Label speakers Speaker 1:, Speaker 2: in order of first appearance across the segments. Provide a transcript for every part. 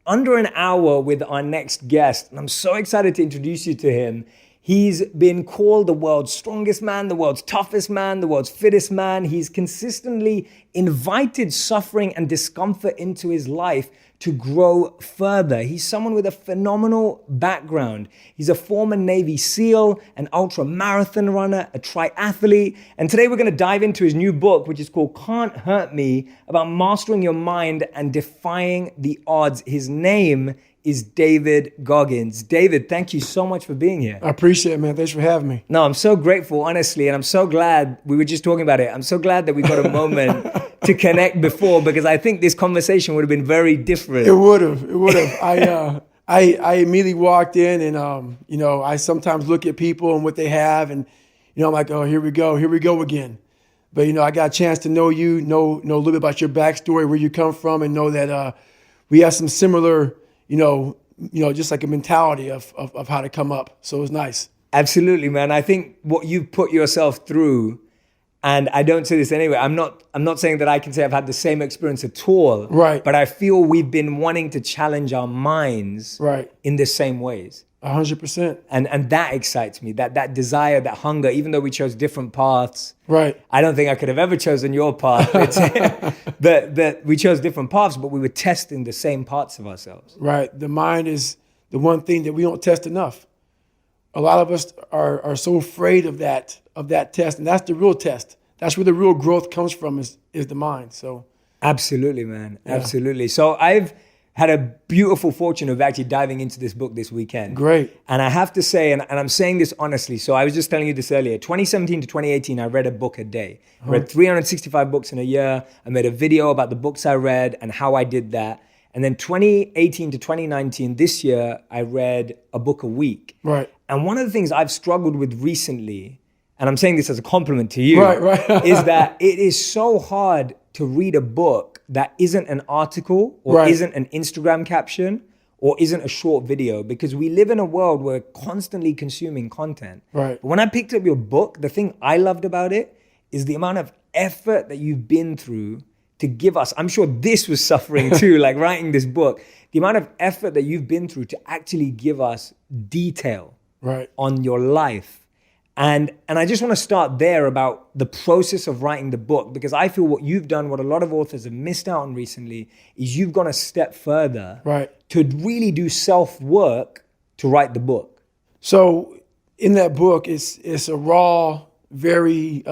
Speaker 1: under an hour with our next guest. And I'm so excited to introduce you to him. He's been called the world's strongest man, the world's toughest man, the world's fittest man. He's consistently invited suffering and discomfort into his life to grow further. He's someone with a phenomenal background. He's a former Navy SEAL, an ultra marathon runner, a triathlete. And today we're going to dive into his new book, which is called Can't Hurt Me, about mastering your mind and defying the odds. His name is David Goggins. David, thank you so much for being here.
Speaker 2: I appreciate it, man. Thanks for having me.
Speaker 1: No, I'm so grateful, honestly. And I'm so glad, we were just talking about it. I'm so glad that we got a moment to connect before, because I think this conversation would have been very different.
Speaker 2: It would have. I immediately walked in and, I sometimes look at people and what they have and, I'm like, oh, here we go again. But, I got a chance to know you, know a little bit about your backstory, where you come from, and know that we have some similar, just like a mentality of how to come up. So it was nice.
Speaker 1: Absolutely, man. I think what you put yourself through, and I don't say this anyway, I'm not saying that I can say I've had the same experience at all.
Speaker 2: Right.
Speaker 1: But I feel we've been wanting to challenge our minds
Speaker 2: right.
Speaker 1: in the same ways.
Speaker 2: 100%.
Speaker 1: And that excites me, that desire, that hunger, even though we chose different paths.
Speaker 2: Right.
Speaker 1: I don't think I could have ever chosen your path. That we chose different paths, but we were testing the same parts of ourselves.
Speaker 2: Right. The mind is the one thing that we don't test enough. A lot of us are so afraid of that test, and that's the real test. That's where the real growth comes from is the mind. So
Speaker 1: absolutely, man.
Speaker 2: Yeah.
Speaker 1: Absolutely. So I've had a beautiful fortune of actually diving into this book this weekend.
Speaker 2: Great.
Speaker 1: And I have to say, and I'm saying this honestly, so I was just telling you this earlier, 2017 to 2018, I read a book a day. I read 365 books in a year. I made a video about the books I read and how I did that. And then 2018 to 2019, this year, I read a book a week.
Speaker 2: Right.
Speaker 1: And one of the things I've struggled with recently, and I'm saying this as a compliment to you,
Speaker 2: right.
Speaker 1: is that it is so hard to read a book that isn't an article or
Speaker 2: right.
Speaker 1: isn't an Instagram caption or isn't a short video, because we live in a world where we're constantly consuming content.
Speaker 2: Right.
Speaker 1: But when I picked up your book, the thing I loved about it is the amount of effort that you've been through to give us, I'm sure this was suffering too, like writing this book, the amount of effort that you've been through to actually give us detail
Speaker 2: right.
Speaker 1: on your life. And I just want to start there about the process of writing the book, because I feel what you've done, what a lot of authors have missed out on recently, is you've gone a step further
Speaker 2: right.
Speaker 1: to really do self-work to write the book.
Speaker 2: So in that book, it's a raw, very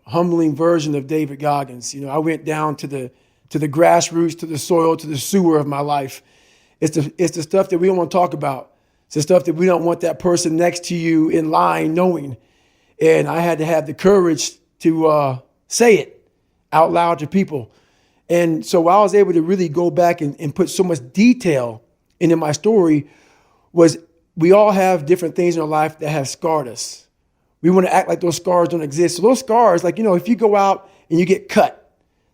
Speaker 2: humbling version of David Goggins. I went down to the grassroots, to the soil, to the sewer of my life. It's the stuff that we don't want to talk about. It's the stuff that we don't want that person next to you in line knowing. And I had to have the courage to say it out loud to people. And so I was able to really go back and put so much detail into my story. Was we all have different things in our life that have scarred us. We want to act like those scars don't exist. So those scars, like, if you go out and you get cut,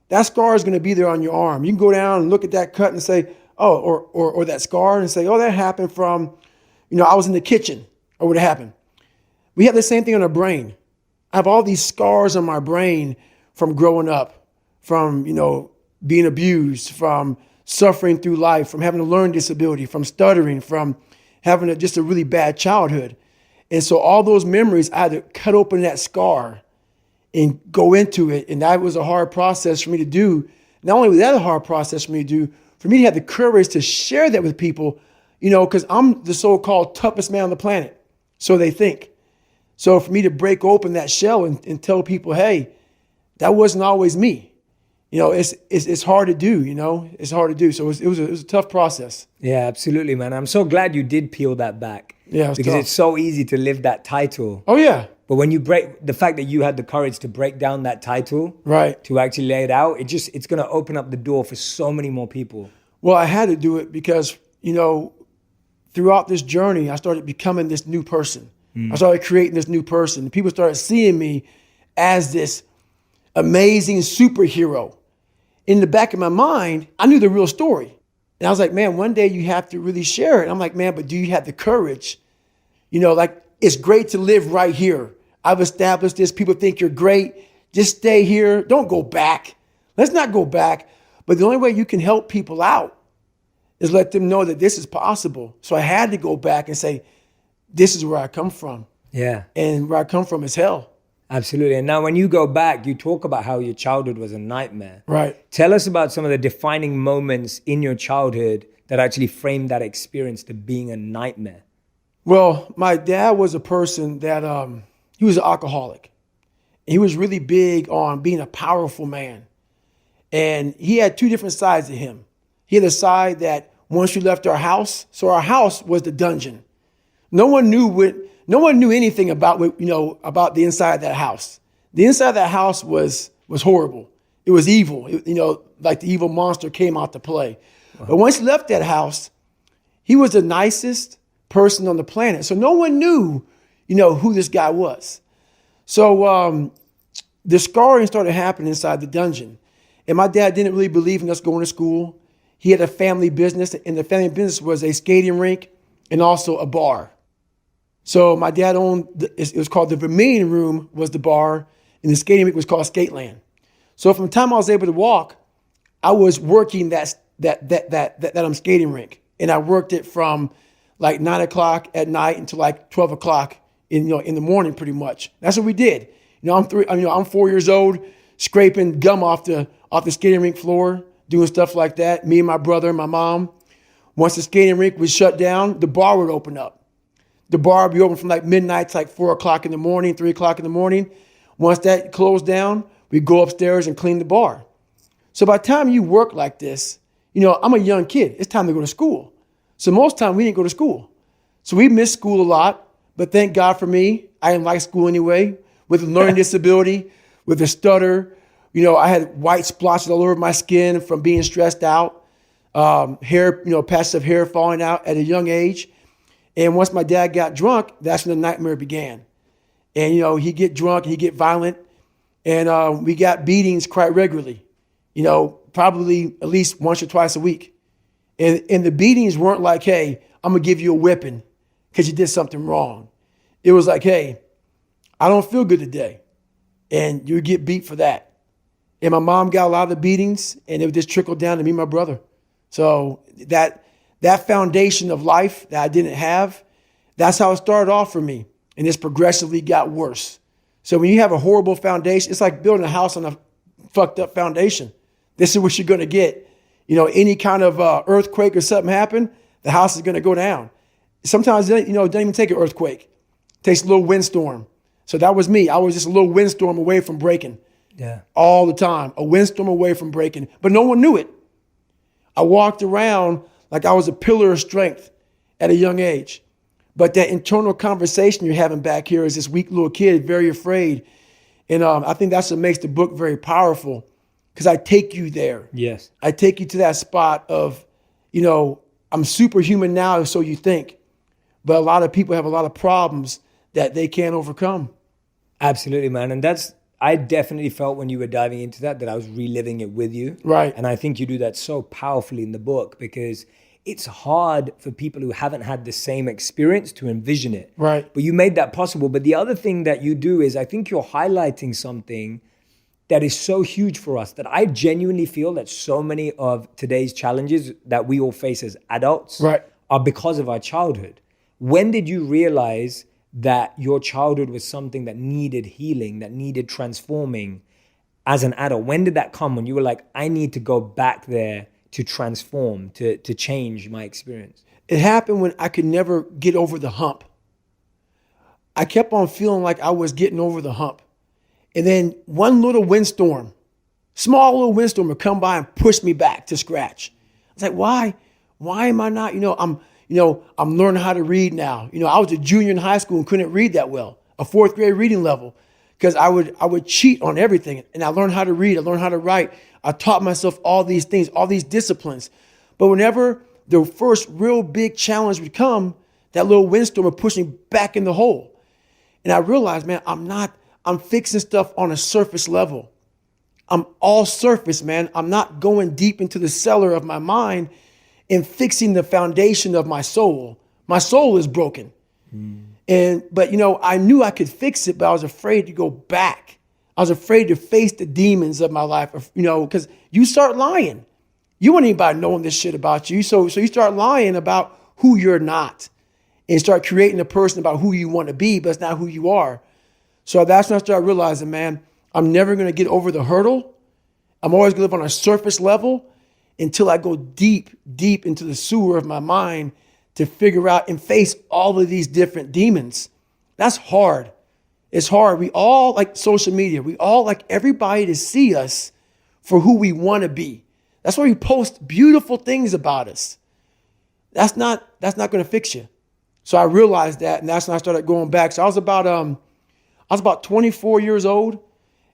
Speaker 2: that scar is going to be there on your arm. You can go down and look at that cut and say, oh, or that scar and say, oh, that happened from, I was in the kitchen, or what happened. We have the same thing on our brain. I have all these scars on my brain from growing up, from, being abused, from suffering through life, from having a learning disability, from stuttering, from having just a really bad childhood. And so all those memories, I had to cut open that scar and go into it. And that was a hard process for me to do. Not only was that a hard process for me to do, for me to have the courage to share that with people, because I'm the so-called toughest man on the planet. So they think. So for me to break open that shell and tell people, hey, that wasn't always me. It's hard to do, it's hard to do. So it was a tough process.
Speaker 1: Yeah, absolutely, man. I'm so glad you did peel that back.
Speaker 2: Yeah,
Speaker 1: because
Speaker 2: tough.
Speaker 1: It's so easy to live that title.
Speaker 2: Oh, yeah.
Speaker 1: But when you the fact that you had the courage to break down that title,
Speaker 2: right,
Speaker 1: to actually lay it out, it's going to open up the door for so many more people.
Speaker 2: Well, I had to do it because, throughout this journey, I started becoming this new person. I started creating this new person. People started seeing me as this amazing superhero. In the back of my mind, I knew the real story. And I was like, man, one day you have to really share it. And I'm like, man, but do you have the courage? It's great to live right here. I've established this. People think you're great. Just stay here. Don't go back. Let's not go back. But the only way you can help people out is let them know that this is possible. So I had to go back and say, this is where I come from.
Speaker 1: Yeah.
Speaker 2: And where I come from is hell.
Speaker 1: Absolutely. And now when you go back, you talk about how your childhood was a nightmare.
Speaker 2: Right.
Speaker 1: Tell us about some of the defining moments in your childhood that actually framed that experience to being a nightmare.
Speaker 2: Well, my dad was a person that, he was an alcoholic. He was really big on being a powerful man. And he had two different sides to him. He had a side that once you left our house, so our house was the dungeon. No one knew anything about about the inside of that house. The inside of that house was horrible. It was evil. Like the evil monster came out to play. Wow. But once he left that house, he was the nicest person on the planet. So no one knew, who this guy was. So the scarring started happening inside the dungeon. And my dad didn't really believe in us going to school. He had a family business, and the family business was a skating rink and also a bar. So my dad owned, it was called the Vermilion Room was the bar, and the skating rink was called Skateland. So from the time I was able to walk, I was working that skating rink. And I worked it from like 9 o'clock at night until like 12 o'clock in the morning, pretty much. That's what we did. I'm 4 years old, scraping gum off the skating rink floor, doing stuff like that. Me and my brother and my mom. Once the skating rink was shut down, the bar would open up. The bar would be open from like midnight to like 4 o'clock in the morning, 3 o'clock in the morning. Once that closed down, we'd go upstairs and clean the bar. So by the time you work like this, I'm a young kid. It's time to go to school. So most time we didn't go to school. So we missed school a lot, but thank God for me. I didn't like school anyway. With a learning disability, with a stutter, I had white splotches all over my skin from being stressed out, hair, patches of hair falling out at a young age. And once my dad got drunk, that's when the nightmare began. And, he'd get drunk, he'd get violent, and we got beatings quite regularly, probably at least once or twice a week. And the beatings weren't like, hey, I'm going to give you a whipping because you did something wrong. It was like, hey, I don't feel good today. And you get beat for that. And my mom got a lot of the beatings, and it would just trickle down to me and my brother. So that foundation of life that I didn't have, that's how it started off for me. And it's progressively got worse. So when you have a horrible foundation, it's like building a house on a fucked up foundation. This is what you're going to get. Any kind of earthquake or something happen, the house is going to go down. Sometimes, it doesn't even take an earthquake. It takes a little windstorm. So that was me. I was just a little windstorm away from breaking.
Speaker 1: Yeah.
Speaker 2: All the time. A windstorm away from breaking. But no one knew it. I walked around like I was a pillar of strength at a young age. But that internal conversation you're having back here is this weak little kid, very afraid. And I think that's what makes the book very powerful, because I take you there.
Speaker 1: Yes.
Speaker 2: I take you to that spot of, I'm superhuman now, so you think. But a lot of people have a lot of problems that they can't overcome.
Speaker 1: Absolutely, man. And I definitely felt when you were diving into that I was reliving it with you.
Speaker 2: Right.
Speaker 1: And I think you do that so powerfully in the book, because it's hard for people who haven't had the same experience to envision it.
Speaker 2: Right.
Speaker 1: But you made that possible. But the other thing that you do is I think you're highlighting something that is so huge for us, that I genuinely feel that so many of today's challenges that we all face as adults are because of our childhood. When did you realize that your childhood was something that needed healing, that needed transforming as an adult? When did that come, when you were like, I need to go back there to transform, to change my experience?
Speaker 2: It happened when I could never get over the hump. I kept on feeling like I was getting over the hump. And then one little windstorm, small little windstorm would come by and push me back to scratch. I was like, why? Why am I not, I'm learning how to read now. I was a junior in high school and couldn't read that well, a fourth grade reading level, because I would cheat on everything. And I learned how to read. I learned how to write. I taught myself all these things, all these disciplines. But whenever the first real big challenge would come, that little windstorm would push me back in the hole. And I realized, man, I'm fixing stuff on a surface level. I'm all surface, man. I'm not going deep into the cellar of my mind and fixing the foundation of my soul. My soul is broken. But I knew I could fix it, but I was afraid to go back. I was afraid to face the demons of my life, because you start lying. You want anybody knowing this shit about you. So you start lying about who you're not and start creating a person about who you want to be, but it's not who you are. So that's when I started realizing, man, I'm never going to get over the hurdle. I'm always going to live on a surface level until I go deep, deep into the sewer of my mind to figure out and face all of these different demons. That's hard. It's hard. We all like social media. We all like everybody to see us for who we want to be. That's why we post beautiful things about us. That's not going to fix you. So I realized that, and that's when I started going back. So I was about 24 years old,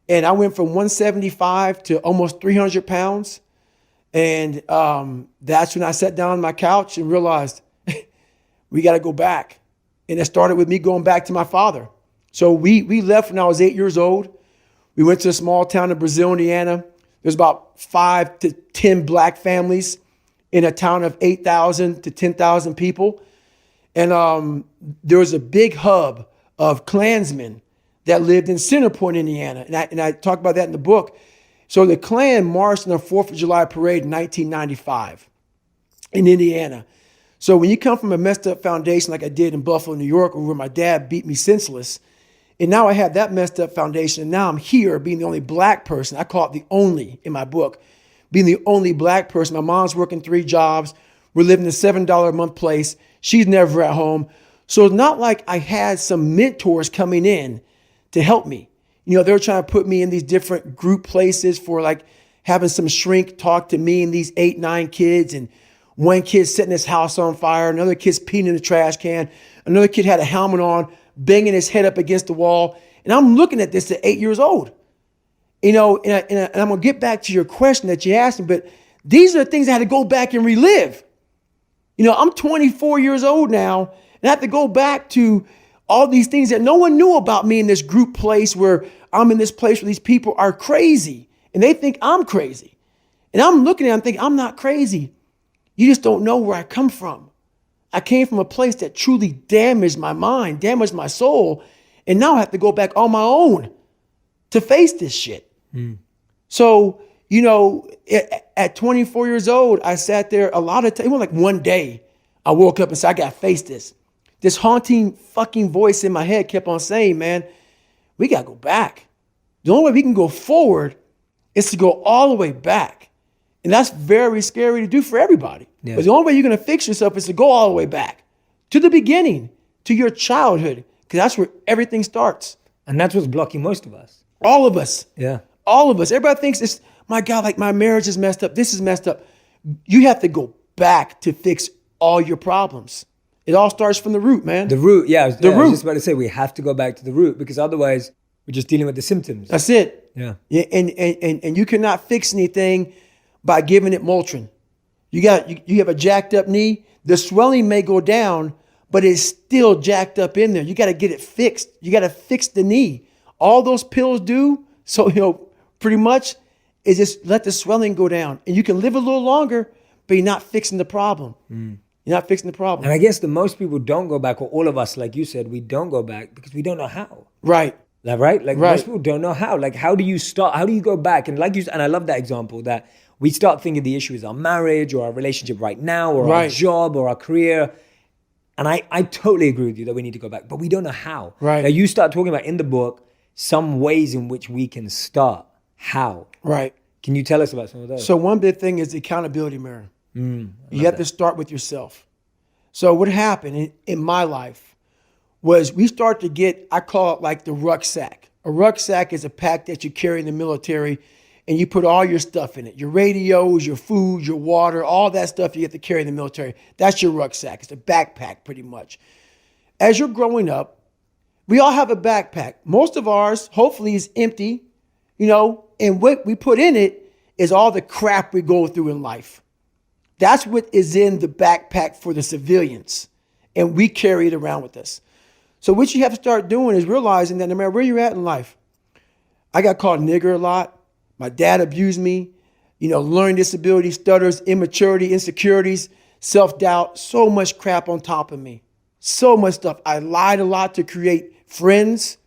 Speaker 2: and I went from 175 to almost 300 pounds. And that's when I sat down on my couch and realized we got to go back. And it started with me going back to my father. So we left when I was 8 years old. We went to a small town in Brazil, Indiana. There's about 5 to 10 black families in a town of 8,000 to 10,000 people. And there was a big hub of Klansmen that lived in Center Point, Indiana. And I talk about that in the book. So the Klan marched on the 4th of July parade in 1995 in Indiana. So when you come from a messed up foundation like I did in Buffalo, New York, where my dad beat me senseless, and now I have that messed up foundation, and now I'm here being the only black person. I call it the only in my book, being the only black person. My mom's working 3 jobs. We're living in a $7 a month place. She's never at home. So it's not like I had some mentors coming in to help me. You know, they were trying to put me in these different group places for like having some shrink talk to me and these 8, 9 kids. And one kid setting his house on fire. Another kid's peeing in the trash can. Another kid had a helmet on, banging his head up against the wall. And I'm looking at this at 8 years old. You know, and I'm going to get back to your question that you asked me, but these are the things I had to go back and relive. You know, I'm 24 years old now, and I have to go back to all these things that no one knew about me in this group place where I'm in this place where these people are crazy and they think I'm crazy. And I'm looking at them thinking, I'm not crazy. You just don't know where I come from. I came from a place that truly damaged my mind, damaged my soul. And now I have to go back on my own to face this shit. So, you know, at 24 years old, I sat there a lot of times. It was like one day I woke up and said, I got to face this. This haunting fucking voice in my head kept on saying, man, we got to go back. The only way we can go forward is to go all the way back. And that's very scary to do for everybody. Yeah. But the only way you're going to fix yourself is to go all the way back to the beginning, to your childhood, because that's where everything starts.
Speaker 1: And that's what's blocking most of us.
Speaker 2: All of us.
Speaker 1: Yeah.
Speaker 2: All of us. Everybody thinks it's, my God, like my marriage is messed up. This is messed up. You have to go back to fix all your problems. It all starts from the root, man.
Speaker 1: The root, yeah. I
Speaker 2: root.
Speaker 1: was just about to say we have to go back to the root because otherwise we're just dealing with the symptoms.
Speaker 2: That's it.
Speaker 1: Yeah.
Speaker 2: And you cannot fix anything by giving it Motrin. You have a jacked up knee. The swelling may go down, but it's still jacked up in there. You got to get it fixed. You got to fix the knee. All those pills do, so, you know, pretty much is just let the swelling go down. And you can live a little longer, but you're not fixing the problem. You're not fixing the problem.
Speaker 1: And I guess the most people don't go back, or all of us, like you said, we don't go back because we don't know how.
Speaker 2: Right.
Speaker 1: Right? Like most people don't know how. Like how do you start? How do you go back? And like you and I love that example that we start thinking the issue is our marriage or our relationship right now or our job or our career. And I totally agree with you that we need to go back, but we don't know how.
Speaker 2: Right.
Speaker 1: Now you start talking about in the book some ways in which we can start. How?
Speaker 2: Right.
Speaker 1: Can you tell us about some of those?
Speaker 2: So one big thing is the accountability mirror. You have to start with yourself. So what happened in my life was we start to get, I call it like the rucksack. A rucksack is a pack that you carry in the military and you put all your stuff in it. Your radios, your food, your water, all that stuff you have to carry in the military. That's your rucksack. It's a backpack pretty much. As you're growing up, we all have a backpack. Most of ours, hopefully, is empty, you know, and what we put in it is all the crap we go through in life. That's what is in the backpack for the civilians, and we carry it around with us. So what you have to start doing is realizing that no matter where you're at in life, I got called nigger a lot. My dad abused me, you know, learning disabilities, stutters, immaturity, insecurities, self-doubt, so much crap on top of me. So much stuff. I lied a lot to create friends.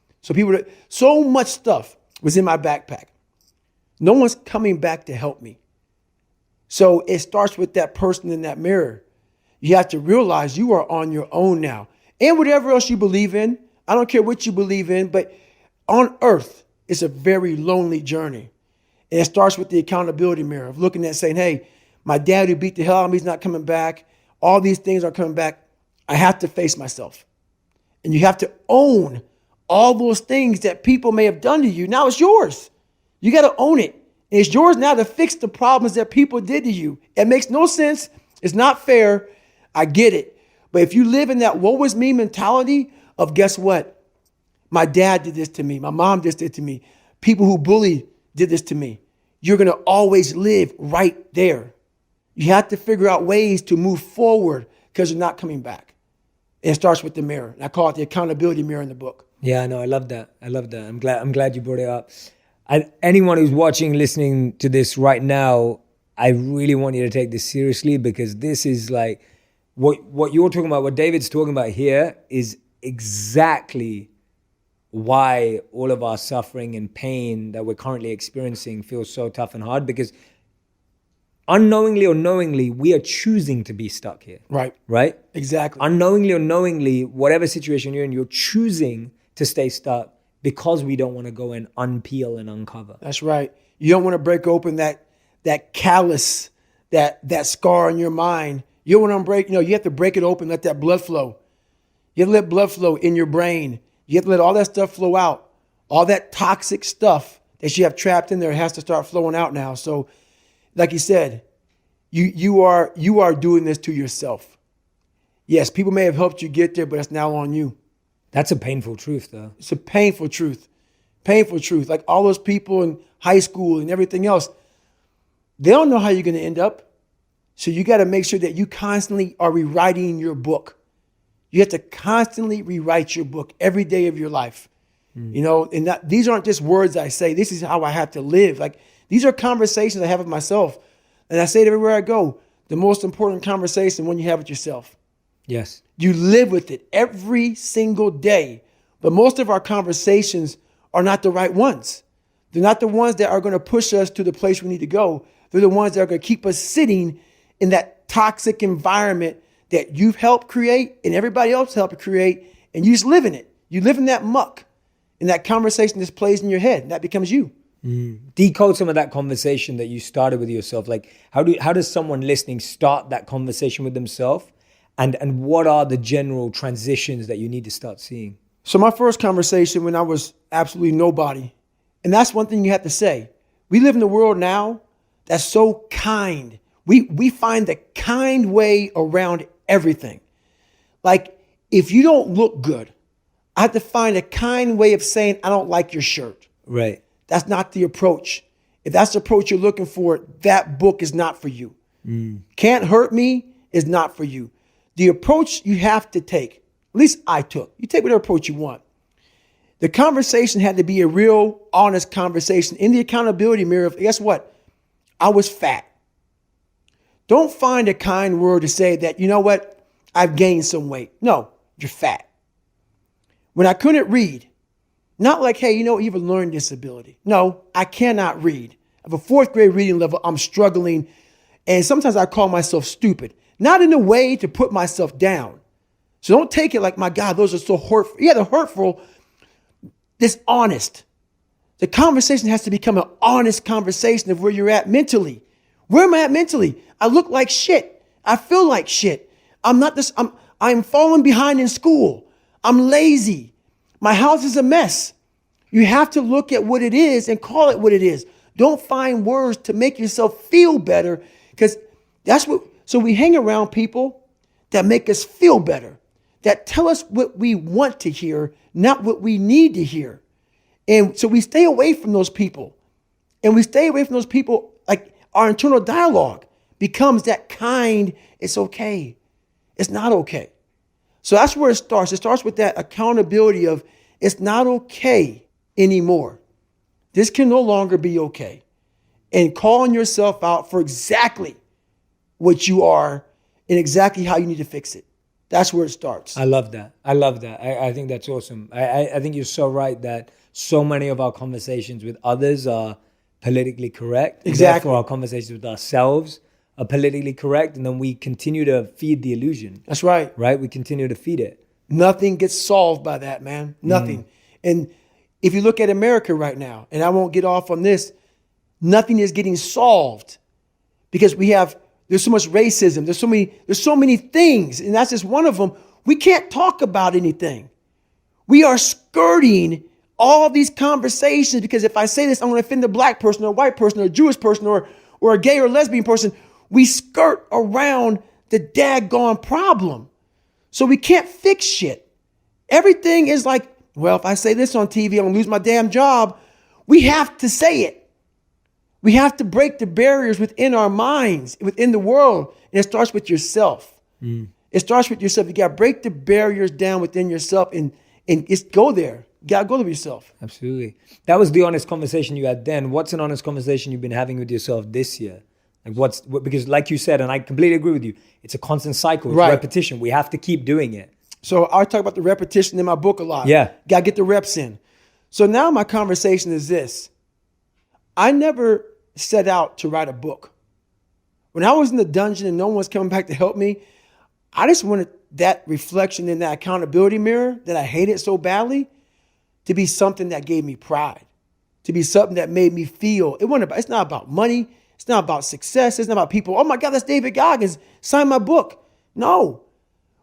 Speaker 2: So much stuff was in my backpack. No one's coming back to help me. So it starts with that person in that mirror. You have to realize you are on your own now. And whatever else you believe in, I don't care what you believe in, but on earth, it's a very lonely journey. And it starts with the accountability mirror of looking at saying, hey, my dad who beat the hell out of me is not coming back. All these things are coming back. I have to face myself. And you have to own all those things that people may have done to you. Now it's yours. You got to own it. And it's yours now to fix the problems that people did to you. It makes no sense. It's not fair. I get it. But if you live in that woe is me mentality of guess what? My dad did this to me. My mom did this to me. People who bully did this to me. You're going to always live right there. You have to figure out ways to move forward because you're not coming back. And it starts with the mirror. And I call it the accountability mirror in the book.
Speaker 1: Yeah, no, I love that. I love that. I'm glad you brought it up. Anyone who's watching, listening to this right now, I really want you to take this seriously because this is like what you're talking about, what David's talking about here is exactly why all of our suffering and pain that we're currently experiencing feels so tough and hard because unknowingly or knowingly, we are choosing to be stuck here.
Speaker 2: Right.
Speaker 1: Right?
Speaker 2: Exactly.
Speaker 1: Unknowingly or knowingly, whatever situation you're in, you're choosing to stay stuck because we don't want to go and unpeel and uncover.
Speaker 2: That's right. You don't want to break open that callus, that scar in your mind. You don't want to break, you have to break it open, let that blood flow. You have to let blood flow in your brain. You have to let all that stuff flow out. All that toxic stuff that you have trapped in there has to start flowing out now. So like you said, you are doing this to yourself. Yes, people may have helped you get there, but it's now on you.
Speaker 1: That's a painful truth, though.
Speaker 2: It's a painful truth. Painful truth. Like all those people in high school and everything else, they don't know how you're going to end up. So you got to make sure that you constantly are rewriting your book. You have to constantly rewrite your book every day of your life. And these aren't just words I say. This is how I have to live. Like these are conversations I have with myself. And I say it everywhere I go. The most important conversation when you have with yourself.
Speaker 1: Yes.
Speaker 2: You live with it every single day. But most of our conversations are not the right ones. They're not the ones that are going to push us to the place we need to go. They're the ones that are going to keep us sitting in that toxic environment that you've helped create and everybody else helped create. And you just live in it. You live in that muck. And that conversation just plays in your head. And that becomes you.
Speaker 1: Decode some of that conversation that you started with yourself. Like how does someone listening start that conversation with themselves? And what are the general transitions that you need to start seeing?
Speaker 2: So my first conversation when I was absolutely nobody, and that's one thing you have to say. We live in a world now that's so kind. We find the kind way around everything. Like if you don't look good, I have to find a kind way of saying, I don't like your shirt.
Speaker 1: Right.
Speaker 2: That's not the approach. If that's the approach you're looking for, that book is not for you. Can't Hurt Me is not for you. The approach you have to take, at least I took, you take whatever approach you want. The conversation had to be a real honest conversation in the accountability mirror of, guess what? I was fat. Don't find a kind word to say that, you know what? I've gained some weight. No, you're fat. When I couldn't read, not like, hey, you have a learning disability. No, I cannot read. I have a 4th grade reading level. I'm struggling. And sometimes I call myself stupid. Not in a way to put myself down. So don't take it like, my God, those are so hurtful. Yeah, they're hurtful. It's honest. The conversation has to become an honest conversation of where you're at mentally. Where am I at mentally? I look like shit. I feel like shit. I'm falling behind in school. I'm lazy. My house is a mess. You have to look at what it is and call it what it is. Don't find words to make yourself feel better because so we hang around people that make us feel better, that tell us what we want to hear, not what we need to hear. And so we stay away from those people. And we stay away from those people, like our internal dialogue becomes that kind, it's okay. It's not okay. So that's where it starts. It starts with that accountability of it's not okay anymore. This can no longer be okay. And calling yourself out for exactly what you are and exactly how you need to fix it. That's where it starts.
Speaker 1: I love that. I think that's awesome. I think you're so right that so many of our conversations with others are politically correct.
Speaker 2: Exactly.
Speaker 1: Therefore, our conversations with ourselves are politically correct, and then we continue to feed the illusion.
Speaker 2: That's right.
Speaker 1: Right? We continue to feed it.
Speaker 2: Nothing gets solved by that, man. Nothing. And if you look at America right now, and I won't get off on this, nothing is getting solved because there's so much racism. There's so many things, and that's just one of them. We can't talk about anything. We are skirting all these conversations because if I say this, I'm going to offend a black person or a white person or a Jewish person or a gay or lesbian person. We skirt around the daggone problem. So we can't fix shit. Everything is like, well, if I say this on TV, I'm going to lose my damn job. We have to say it. We have to break the barriers within our minds, within the world. And it starts with yourself. It starts with yourself. You got to break the barriers down within yourself and just go there. You got to go to yourself.
Speaker 1: Absolutely. That was the honest conversation you had then. What's an honest conversation you've been having with yourself this year? Because like you said, and I completely agree with you, it's a constant cycle. It's repetition. We have to keep doing it.
Speaker 2: So I talk about the repetition in my book a lot.
Speaker 1: Yeah.
Speaker 2: Got to get the reps in. So now my conversation is this. I never set out to write a book. When I was in the dungeon and no one was coming back to help me, I just wanted that reflection in that accountability mirror that I hated so badly to be something that gave me pride, to be something that made me feel. It's not about money. It's not about success. It's not about people. Oh my God, that's David Goggins. Sign my book. No.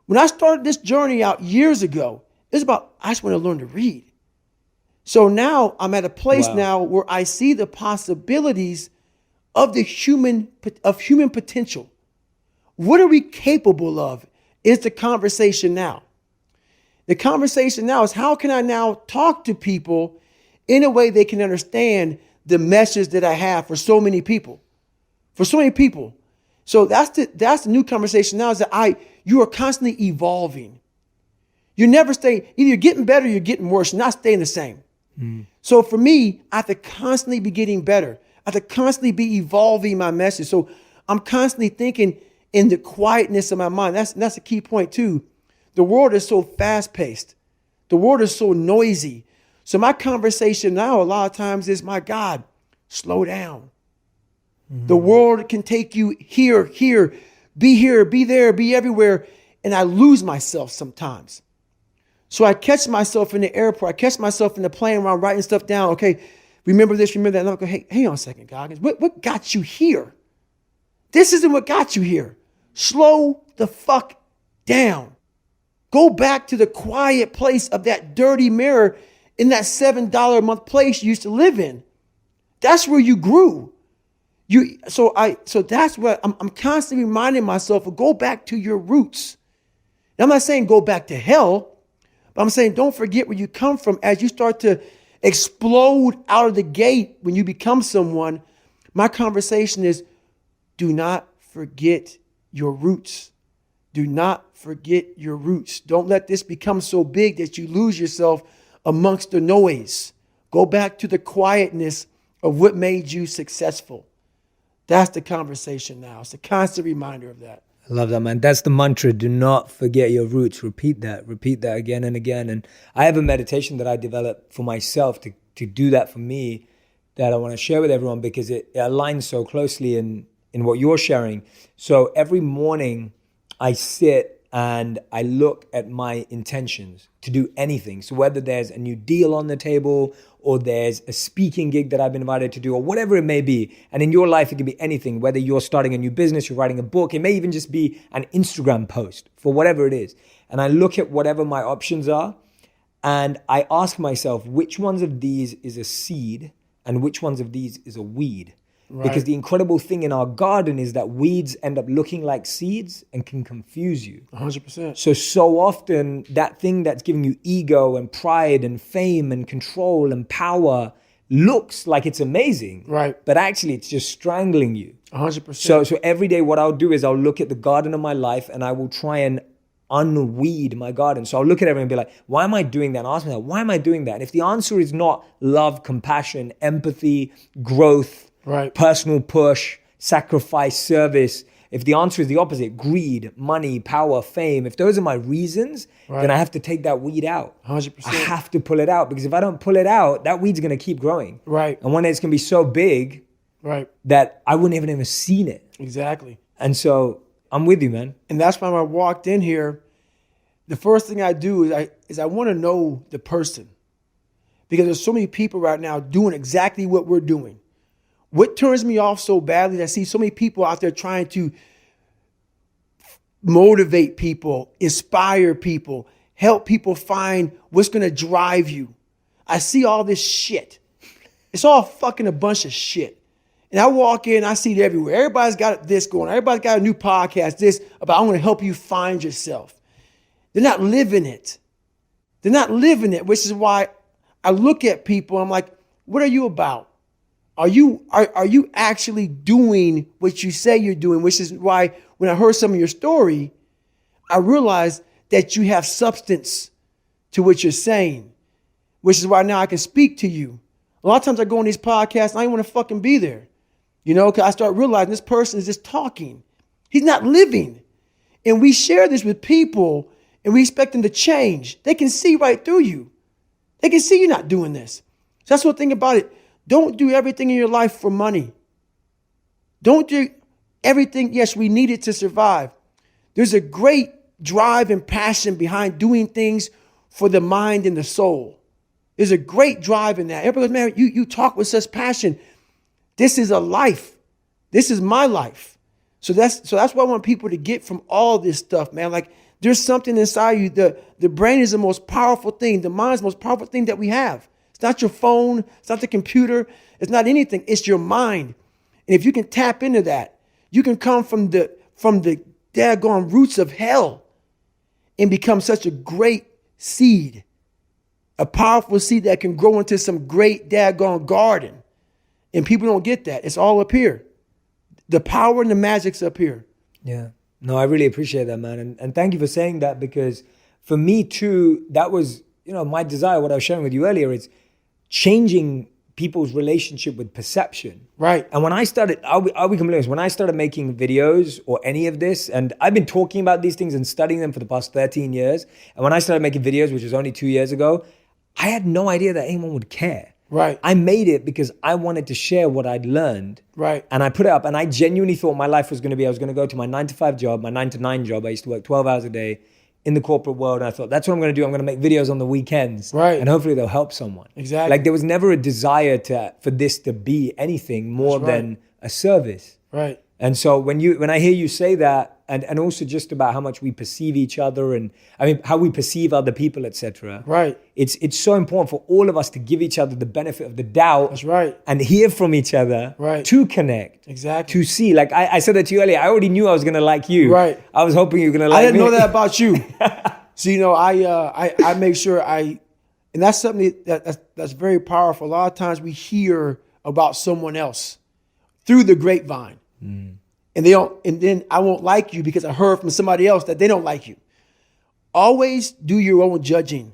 Speaker 2: When I started this journey out years ago, it's about, I just want to learn to read. So now I'm at a place now where I see the possibilities of human potential. What are we capable of is the conversation now. The conversation now is how can I now talk to people in a way they can understand the message that I have for so many people. For so many people. So that's the new conversation now is that you are constantly evolving. You never stay, either you're getting better or you're getting worse, you're not staying the same. So for me, I have to constantly be getting better. I have to constantly be evolving my message. So I'm constantly thinking in the quietness of my mind. That's a key point too. The world is so fast paced. The world is so noisy. So my conversation now a lot of times is, my God, slow down. The world can take you here, be there, be everywhere. And I lose myself sometimes. So I catch myself in the airport. I catch myself in the plane where I'm writing stuff down. Okay, remember this, remember that. And I'm going, hey, hang on a second, Goggins. What got you here? This isn't what got you here. Slow the fuck down. Go back to the quiet place of that dirty mirror in that $7 a month place you used to live in. That's where you grew. So that's what I'm constantly reminding myself of. Go back to your roots. Now, I'm not saying go back to hell, but I'm saying don't forget where you come from. As you start to explode out of the gate when you become someone, my conversation is do not forget your roots. Do not forget your roots. Don't let this become so big that you lose yourself amongst the noise. Go back to the quietness of what made you successful. That's the conversation now. It's a constant reminder of that.
Speaker 1: I love that, man. That's the mantra. Do not forget your roots. Repeat that again and again. And I have a meditation that I developed for myself to do that for me that I want to share with everyone because it aligns so closely in what you're sharing. So every morning I sit and I look at my intentions to do anything. So whether there's a new deal on the table or there's a speaking gig that I've been invited to do or whatever it may be. And in your life, it can be anything, whether you're starting a new business, you're writing a book, it may even just be an Instagram post for whatever it is. And I look at whatever my options are and I ask myself, which ones of these is a seed and which ones of these is a weed? Right. Because the incredible thing in our garden is that weeds end up looking like seeds and can confuse you.
Speaker 2: 100%.
Speaker 1: So often that thing that's giving you ego and pride and fame and control and power looks like it's amazing.
Speaker 2: Right.
Speaker 1: But actually it's just strangling you.
Speaker 2: 100%.
Speaker 1: So every day what I'll do is I'll look at the garden of my life and I will try and unweed my garden. So I'll look at everyone and be like, why am I doing that? And ask myself, why am I doing that? And if the answer is not love, compassion, empathy, growth,
Speaker 2: right,
Speaker 1: personal push, sacrifice, service. If the answer is the opposite, greed, money, power, fame, if those are my reasons,
Speaker 2: right,
Speaker 1: then I have to take that weed out.
Speaker 2: 100%.
Speaker 1: I have to pull it out because if I don't pull it out, that weed's going to keep growing.
Speaker 2: Right.
Speaker 1: And one day it's going to be so big
Speaker 2: right,
Speaker 1: that I wouldn't even have seen it.
Speaker 2: Exactly.
Speaker 1: And so I'm with you, man.
Speaker 2: And that's why when I walked in here, the first thing I do is I want to know the person, because there's so many people right now doing exactly what we're doing. What turns me off so badly is I see so many people out there trying to motivate people, inspire people, help people find what's going to drive you. I see all this shit. It's all fucking a bunch of shit. And I walk in, I see it everywhere. Everybody's got this going. Everybody's got a new podcast, this about I'm going to help you find yourself. They're not living it. They're not living it, which is why I look at people and I'm like, what are you about? Are you actually doing what you say you're doing? Which is why when I heard some of your story, I realized that you have substance to what you're saying, which is why now I can speak to you. A lot of times I go on these podcasts and I don't want to fucking be there, because I start realizing this person is just talking. He's not living. And we share this with people and we expect them to change. They can see right through you. They can see you're not doing this. So that's the thing about it. Don't do everything in your life for money. Don't do everything. Yes, we need it to survive. There's a great drive and passion behind doing things for the mind and the soul. There's a great drive in that. Everybody goes, man, you talk with such passion. This is a life. This is my life. So that's what I want people to get from all this stuff, man. Like there's something inside you. The brain is the most powerful thing. The mind is the most powerful thing that we have. It's not your phone. It's not the computer. It's not anything. It's your mind. And if you can tap into that, you can come from the daggone roots of hell and become such a great seed, a powerful seed that can grow into some great daggone garden. And people don't get that. It's all up here. The power and the magic's up here.
Speaker 1: Yeah. No, I really appreciate that, man. And thank you for saying that, because for me too, that was, my desire, what I was sharing with you earlier, is changing people's relationship with perception.
Speaker 2: Right.
Speaker 1: And when I started, I'll be completely honest, when I started making videos or any of this, and I've been talking about these things and studying them for the past 13 years. And when I started making videos, which was only 2 years ago, I had no idea that anyone would care.
Speaker 2: Right.
Speaker 1: I made it because I wanted to share what I'd learned.
Speaker 2: Right.
Speaker 1: And I put it up, and I genuinely thought my life was going to be, I was going to go to my 9-to-5 job, my 9-to-9 job. I used to work 12 hours a day in the corporate world. And I thought, that's what I'm going to do. I'm going to make videos on the weekends.
Speaker 2: Right.
Speaker 1: And hopefully they'll help someone.
Speaker 2: Exactly.
Speaker 1: Like there was never a desire for this to be anything more than a service.
Speaker 2: Right.
Speaker 1: And so when I hear you say that, and also just about how much we perceive each other, and how we perceive other people, etc.
Speaker 2: Right.
Speaker 1: It's so important for all of us to give each other the benefit of the doubt.
Speaker 2: That's right.
Speaker 1: And hear from each other. Right. To connect.
Speaker 2: Exactly.
Speaker 1: To see. Like I said that to you earlier. I already knew I was gonna like you.
Speaker 2: Right.
Speaker 1: I was hoping you were gonna like me.
Speaker 2: I didn't know that about you. So I make sure and that's something that's very powerful. A lot of times we hear about someone else through the grapevine. Mm. And then I won't like you because I heard from somebody else that they don't like you. Always do your own judging.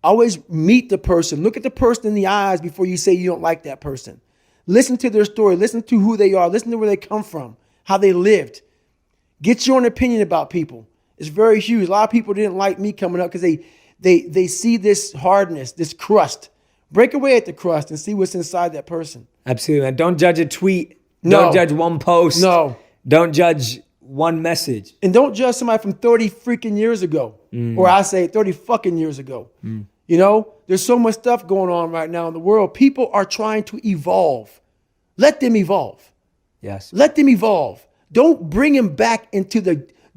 Speaker 2: Always meet the person. Look at the person in the eyes before you say you don't like that person. Listen to their story. Listen to who they are. Listen to where they come from, how they lived. Get your own opinion about people. It's very huge. A lot of people didn't like me coming up because they see this hardness, this crust. Break away at the crust and see what's inside that person.
Speaker 1: Absolutely, man. Don't judge a tweet.
Speaker 2: No.
Speaker 1: Don't judge one post.
Speaker 2: No.
Speaker 1: Don't judge one message.
Speaker 2: And don't judge somebody from 30 freaking years ago. Or I say 30 fucking years ago. There's so much stuff going on right now in the world. People are trying to evolve. Let them evolve.
Speaker 1: Yes.
Speaker 2: Let them evolve. Don't bring them back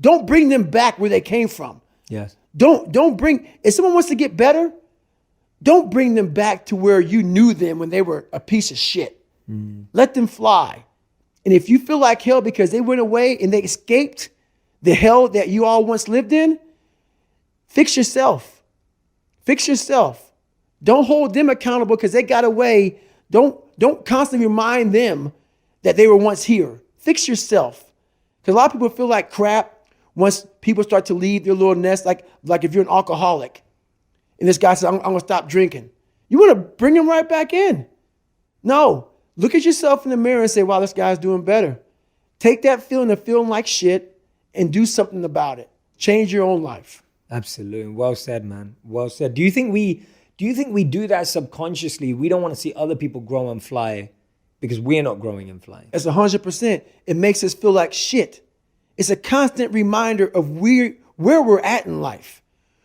Speaker 2: don't bring them back where they came from.
Speaker 1: Yes.
Speaker 2: Don't bring, if someone wants to get better, don't bring them back to where you knew them when they were a piece of shit. Let them fly. And if you feel like hell because they went away and they escaped the hell that you all once lived in, fix yourself. Fix yourself. Don't hold them accountable because they got away. Don't constantly remind them that they were once here. Fix yourself. Because a lot of people feel like crap once people start to leave their little nest, like if you're an alcoholic and this guy says, I'm going to stop drinking. You want to bring him right back in. No. Look at yourself in the mirror and say, wow, this guy's doing better. Take that feeling of feeling like shit and do something about it. Change your own life.
Speaker 1: Absolutely. Well said, man. Well said. Do you think we do that subconsciously? We don't want to see other people grow and fly because we're not growing and flying.
Speaker 2: It's 100%. It makes us feel like shit. It's a constant reminder of where we're at in life.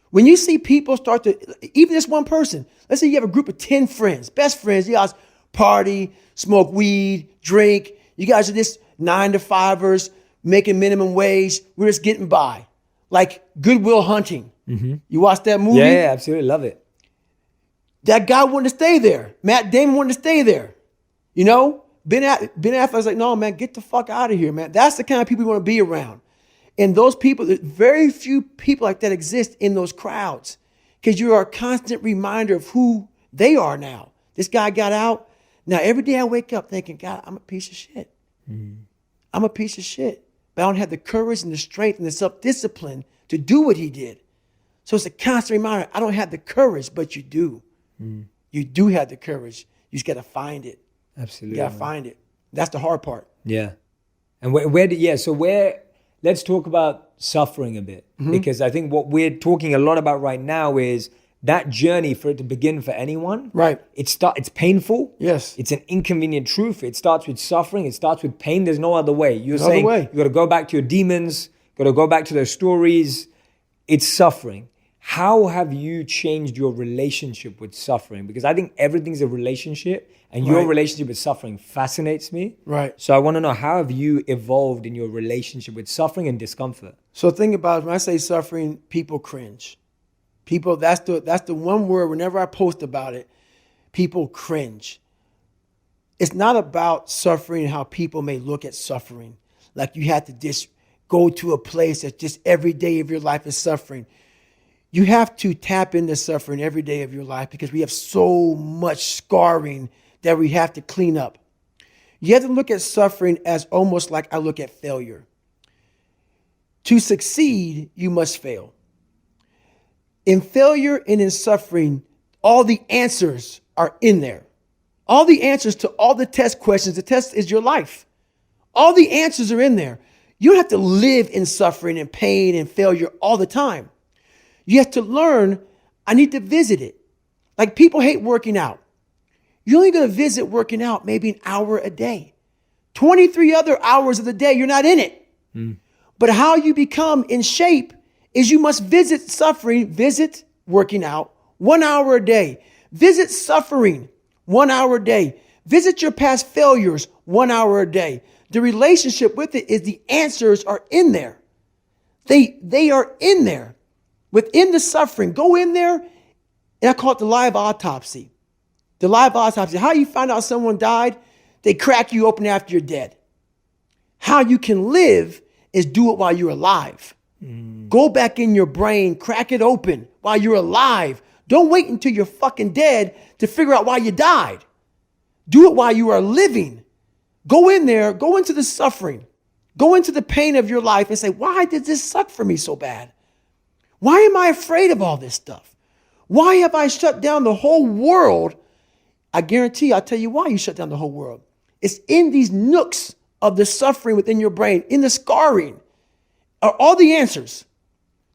Speaker 2: When you see people start to, even this one person, let's say you have a group of 10 friends, best friends, you guys party, smoke weed, drink. You guys are just 9-to-5ers, making minimum wage. We're just getting by. Like Goodwill Hunting. Mm-hmm. You watch that movie?
Speaker 1: Yeah, absolutely. Love it.
Speaker 2: That guy wanted to stay there. Matt Damon wanted to stay there. You know? Ben Affleck was like, no, man, get the fuck out of here, man. That's the kind of people you want to be around. And those people, very few people like that exist in those crowds because you are a constant reminder of who they are now. This guy got out. Now, every day I wake up thinking, God, I'm a piece of shit. Mm. I'm a piece of shit. But I don't have the courage and the strength and the self-discipline to do what he did. So it's a constant reminder. I don't have the courage, but you do. Mm. You do have the courage. You just got to find it.
Speaker 1: Absolutely.
Speaker 2: You got to find it. That's the hard part.
Speaker 1: Yeah. And let's talk about suffering a bit, because I think what we're talking a lot about right now is that journey for it to begin for anyone.
Speaker 2: Right.
Speaker 1: It's painful.
Speaker 2: Yes.
Speaker 1: It's an inconvenient truth. It starts with suffering. It starts with pain. There's no other way. You're saying you got to go back to your demons, got to go back to those stories. It's suffering. How have you changed your relationship with suffering? Because I think everything's a relationship, and your relationship with suffering fascinates me.
Speaker 2: Right.
Speaker 1: So I want to know, how have you evolved in your relationship with suffering and discomfort?
Speaker 2: So think about it. When I say suffering, people cringe. People, that's the one word, whenever I post about it, people cringe. It's not about suffering and how people may look at suffering. Like you have to just go to a place that just every day of your life is suffering. You have to tap into suffering every day of your life because we have so much scarring that we have to clean up. You have to look at suffering as almost like I look at failure. To succeed, you must fail. In failure and in suffering, all the answers are in there. All the answers to all the test questions. The test is your life. All the answers are in there. You don't have to live in suffering and pain and failure all the time. You have to learn, I need to visit it. Like people hate working out. You're only going to visit working out maybe an hour a day. 23 other hours of the day, you're not in it. But how you become in shape is you must visit suffering, visit working out 1 hour a day. Visit suffering 1 hour a day. Visit your past failures 1 hour a day. The relationship with it is the answers are in there. They are in there. Within the suffering, go in there, and I call it the live autopsy. The live autopsy. How you find out someone died? They crack you open after you're dead. How you can live is do it while you're alive. Go back in your brain, crack it open while you're alive. Don't wait until you're fucking dead to figure out why you died. Do it while you are living. Go in there, go into the suffering, go into the pain of your life and say, why did this suck for me so bad? Why am I afraid of all this stuff? Why have I shut down the whole world? I guarantee I'll tell you why you shut down the whole world. It's in these nooks of the suffering within your brain, in the scarring, are all the answers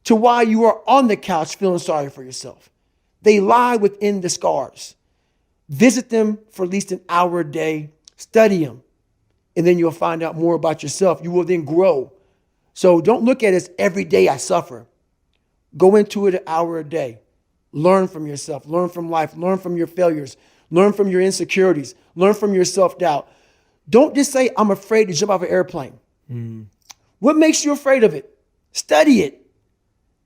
Speaker 2: to why you are on the couch feeling sorry for yourself. They lie within the scars. Visit them for at least an hour a day. Study them. And then you'll find out more about yourself. You will then grow. So don't look at it as every day I suffer. Go into it an hour a day. Learn from yourself. Learn from life. Learn from your failures. Learn from your insecurities. Learn from your self-doubt. Don't just say, I'm afraid to jump off an airplane. What makes you afraid of it? Study it.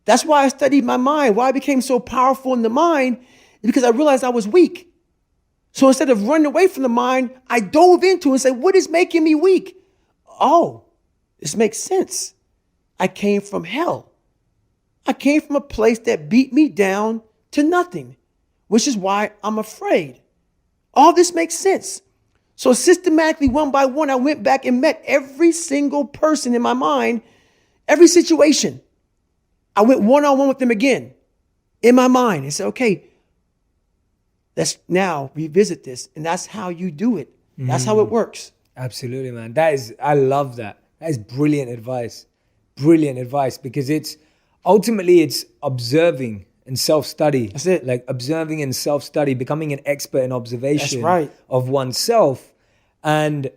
Speaker 2: That's why I studied my mind. Why I became so powerful in the mind is because I realized I was weak. So instead of running away from the mind, I dove into it and said, what is making me weak? Oh, this makes sense. I came from hell. I came from a place that beat me down to nothing, which is why I'm afraid. All this makes sense. So systematically, one by one, I went back and met every single person in my mind, every situation. I went one-on-one with them again in my mind and said, okay, let's now revisit this. And that's how you do it. That's how it works.
Speaker 1: Absolutely, man. I love that. That is brilliant advice. Brilliant advice, because it's observing and self-study.
Speaker 2: That's it.
Speaker 1: Like observing and self-study, becoming an expert in observation
Speaker 2: That's right.
Speaker 1: of oneself. And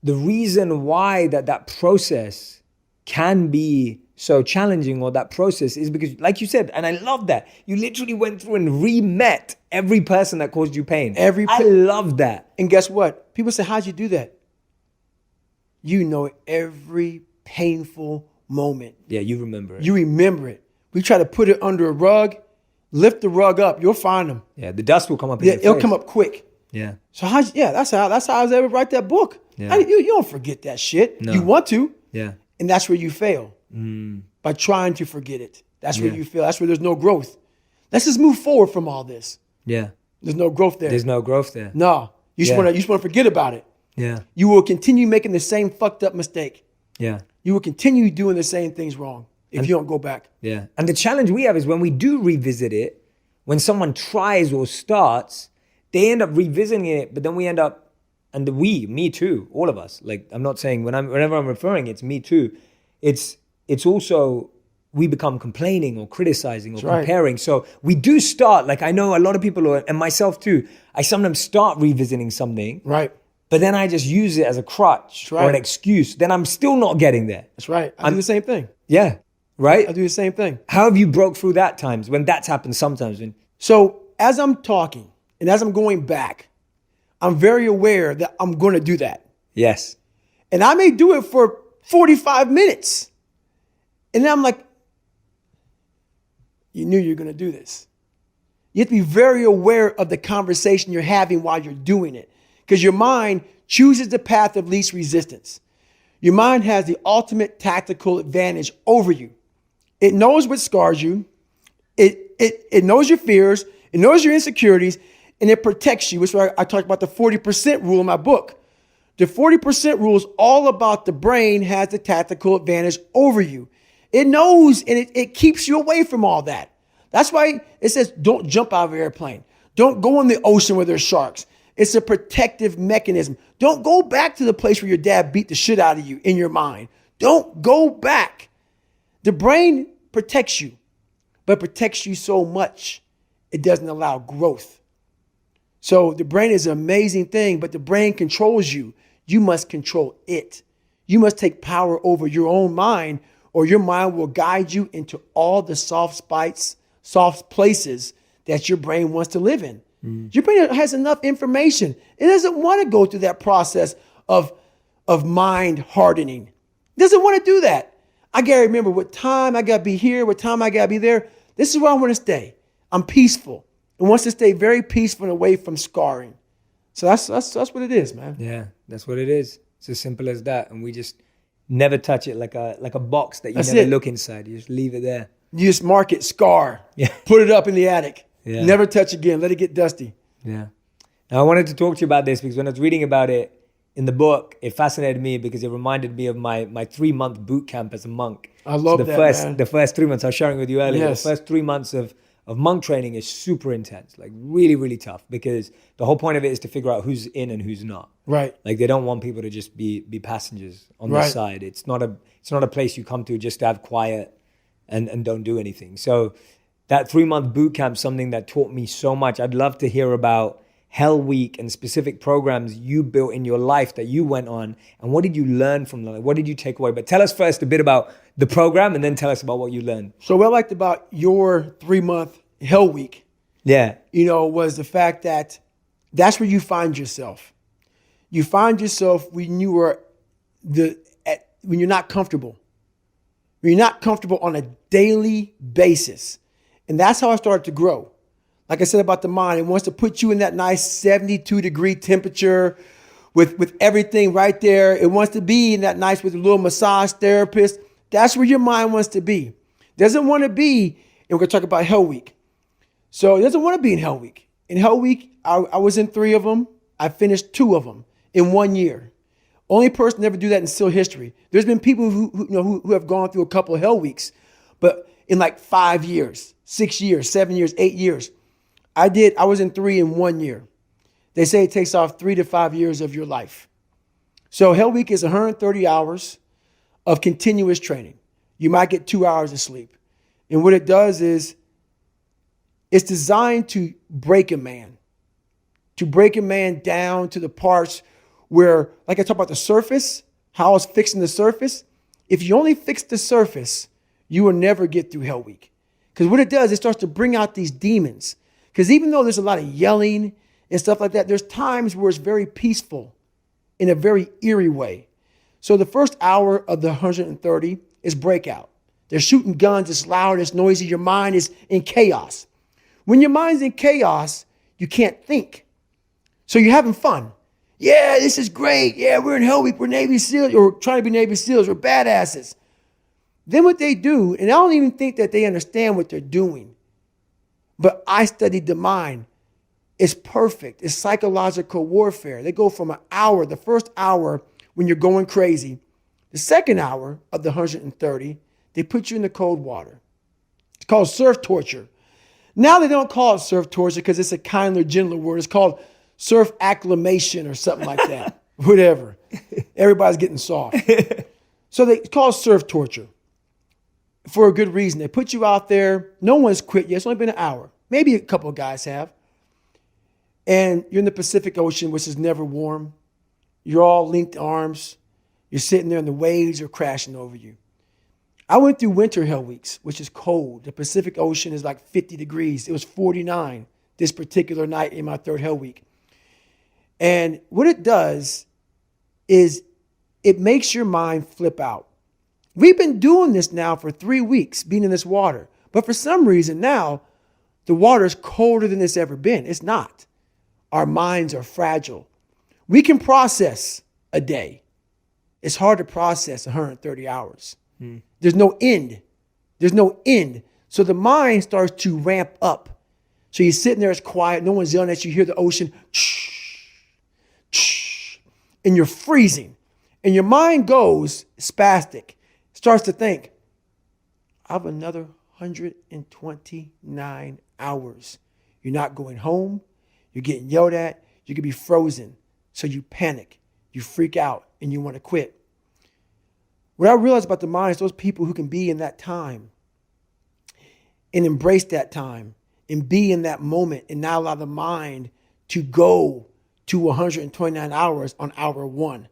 Speaker 1: the reason why that process can be so challenging, or that process, is because, like you said, and I love that, you literally went through and re-met every person that caused you pain. I love that.
Speaker 2: And guess what? People say, how'd you do that? You know every painful moment.
Speaker 1: Yeah, you remember it.
Speaker 2: You remember it. We try to put it under a rug, lift the rug up, you'll find them.
Speaker 1: Yeah, the dust will come up in your face.
Speaker 2: It'll come up quick.
Speaker 1: Yeah.
Speaker 2: So that's how I was able to write that book.
Speaker 1: Yeah.
Speaker 2: You don't forget that shit.
Speaker 1: No.
Speaker 2: You want to.
Speaker 1: Yeah.
Speaker 2: And that's where you fail. By trying to forget it. That's where you fail. That's where there's no growth. Let's just move forward from all this.
Speaker 1: Yeah.
Speaker 2: There's no growth there.
Speaker 1: There's no growth there.
Speaker 2: No. You just want to forget about it.
Speaker 1: Yeah.
Speaker 2: You will continue making the same fucked up mistake.
Speaker 1: Yeah.
Speaker 2: You will continue doing the same things wrong if you don't go back.
Speaker 1: Yeah. And the challenge we have is when we do revisit it, when someone tries or starts, they end up revisiting it, but then we end up, and me too, all of us. Like, I'm not saying whenever I'm referring, it's me too. It's also, we become complaining or criticizing or comparing. So we do start, like I know a lot of people, and myself too, I sometimes start revisiting something.
Speaker 2: Right.
Speaker 1: But then I just use it as a crutch or an excuse. Then I'm still not getting there.
Speaker 2: That's right. I do the same thing.
Speaker 1: Yeah. Right?
Speaker 2: I do the same thing.
Speaker 1: How have you broke through that times when that's happened sometimes?
Speaker 2: So as I'm talking and as I'm going back, I'm very aware that I'm going to do that.
Speaker 1: Yes.
Speaker 2: And I may do it for 45 minutes. And then I'm like, you knew you were going to do this. You have to be very aware of the conversation you're having while you're doing it, because your mind chooses the path of least resistance. Your mind has the ultimate tactical advantage over you. It knows what scars you. It knows your fears. It knows your insecurities, and it protects you. Which is why I talked about the 40% rule in my book. The 40% rule is all about the brain has the tactical advantage over you. It knows, and it keeps you away from all that. That's why it says don't jump out of an airplane. Don't go in the ocean where there's sharks. It's a protective mechanism. Don't go back to the place where your dad beat the shit out of you in your mind. Don't go back. The brain protects you, but protects you so much, it doesn't allow growth. So the brain is an amazing thing, but the brain controls you. You must control it. You must take power over your own mind, or your mind will guide you into all the soft places that your brain wants to live in. Your brain has enough information. It doesn't want to go through that process of mind hardening. It doesn't want to do that. I got to remember what time I got to be here, what time I got to be there. This is where I want to stay. I'm peaceful. It wants to stay very peaceful and away from scarring. So that's what it is, man.
Speaker 1: Yeah, that's what it is. It's as simple as that. And we just never touch it like a box that you never look inside. You just leave it there.
Speaker 2: You just mark it, scar.
Speaker 1: Yeah.
Speaker 2: Put it up in the attic.
Speaker 1: Yeah.
Speaker 2: Never touch again. Let it get dusty.
Speaker 1: Yeah. Now I wanted to talk to you about this because when I was reading about it in the book, it fascinated me because it reminded me of my 3-month boot camp as a monk.
Speaker 2: I love
Speaker 1: so
Speaker 2: man.
Speaker 1: The first 3 months, I was sharing with you earlier,
Speaker 2: Yes.
Speaker 1: The first 3 months of monk training is super intense, like really, really tough, because the whole point of it is to figure out who's in and who's not.
Speaker 2: Right.
Speaker 1: Like they don't want people to just be passengers on the side. It's not a place you come to just to have quiet and don't do anything. So that 3-month boot camp, something that taught me so much. I'd love to hear about Hell Week and specific programs you built in your life that you went on, and what did you learn from that? What did you take away? But tell us first a bit about the program, and then tell us about what you learned.
Speaker 2: So what I liked about your 3-month Hell Week, was the fact that that's where you find yourself. You find yourself when you are when you're not comfortable. When you're not comfortable on a daily basis. And that's how I started to grow. Like I said about the mind, it wants to put you in that nice 72-degree temperature with everything right there. It wants to be in that nice with a little massage therapist. That's where your mind wants to be. It doesn't want to be, and we're going to talk about Hell Week. So it doesn't want to be in Hell Week. In Hell Week, I was in 3 of them. I finished 2 of them in 1 year. Only person to ever do that in still history. There's been people who have gone through a couple of Hell Weeks, but in like 5 years, 6 years, 7 years, 8 years. I was in 3 in 1 year. They say it takes off 3 to 5 years of your life. So Hell Week is 130 hours of continuous training. You might get 2 hours of sleep. And what it does is it's designed to break a man down to the parts where, like I talked about the surface, how I was fixing the surface. If you only fix the surface, you will never get through Hell Week. Because what it does, it starts to bring out these demons. Because even though there's a lot of yelling and stuff like that, there's times where it's very peaceful in a very eerie way. So the first hour of the 130 is breakout. They're shooting guns, it's loud, it's noisy, your mind is in chaos. When your mind's in chaos, you can't think. So you're having fun. Yeah, this is great. Yeah, we're in Hell Week, we're Navy SEALs, or trying to be Navy SEALs, we're badasses. Then what they do, and I don't even think that they understand what they're doing, but I studied the mind. It's perfect. It's psychological warfare. They go from an hour, the first hour when you're going crazy, the second hour of the 130, they put you in the cold water. It's called surf torture. Now they don't call it surf torture because it's a kinder, gentler word. It's called surf acclimation or something like that. Whatever. Everybody's getting soft. So they call it surf torture for a good reason. They put you out there. No one's quit yet. It's only been an hour. Maybe a couple of guys have. And you're in the Pacific Ocean, which is never warm. You're all linked arms. You're sitting there and the waves are crashing over you. I went through winter Hell Weeks, which is cold. The Pacific Ocean is like 50 degrees. It was 49 this particular night in my third Hell Week. And what it does is it makes your mind flip out. We've been doing this now for 3 weeks, being in this water. But for some reason now, the water is colder than it's ever been. It's not. Our minds are fragile. We can process a day. It's hard to process 130 hours. There's no end. There's no end. So the mind starts to ramp up. So you're sitting there, it's quiet. No one's yelling at you. You hear the ocean. And you're freezing. And your mind goes spastic. Starts to think, I have another 129 hours. You're not going home. You're getting yelled at. You could be frozen. So you panic. You freak out and you want to quit. What I realized about the mind is those people who can be in that time and embrace that time and be in that moment and not allow the mind to go to 129 hours on hour one.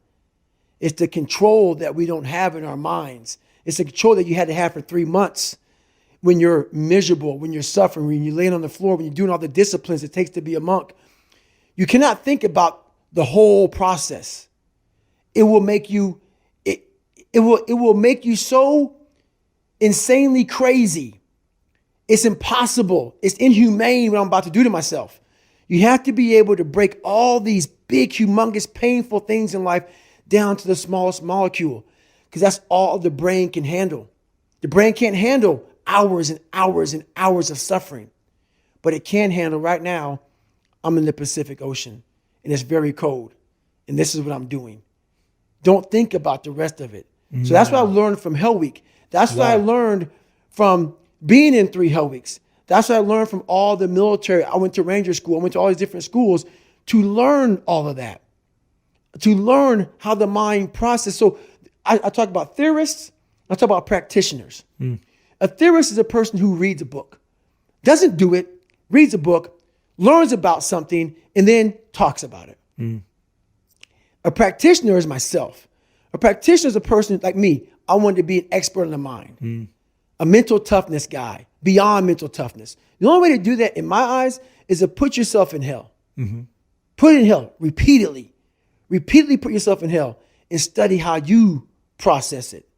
Speaker 2: It's the control that we don't have in our minds. It's the control that you had to have for 3 months when you're miserable, when you're suffering, when you're laying on the floor, when you're doing all the disciplines it takes to be a monk. You cannot think about the whole process. It will make you It will make you so insanely crazy. It's impossible. It's inhumane what I'm about to do to myself. You have to be able to break all these big, humongous, painful things in life down to the smallest molecule, because that's all the brain can handle. The brain can't handle hours and hours and hours of suffering, but it can handle right now. I'm in the Pacific Ocean and it's very cold, and this is what I'm doing. Don't think about the rest of it. So that's what I learned from Hell Week. That's what I learned from being in 3 Hell Weeks. That's what I learned from all the military. I went to Ranger School. I went to all these different schools to learn all of that, to learn how the mind processes. So I talk about theorists. I talk about practitioners. A theorist is a person who reads a book, doesn't do it, reads a book, learns about something, and then talks about it. A practitioner is myself. A practitioner is a person like me. I wanted to be an expert in the mind, a mental toughness guy, beyond mental toughness. The only way to do that, in my eyes, is to put yourself in hell. Put it in hell repeatedly. Repeatedly put yourself in hell and study how you process it.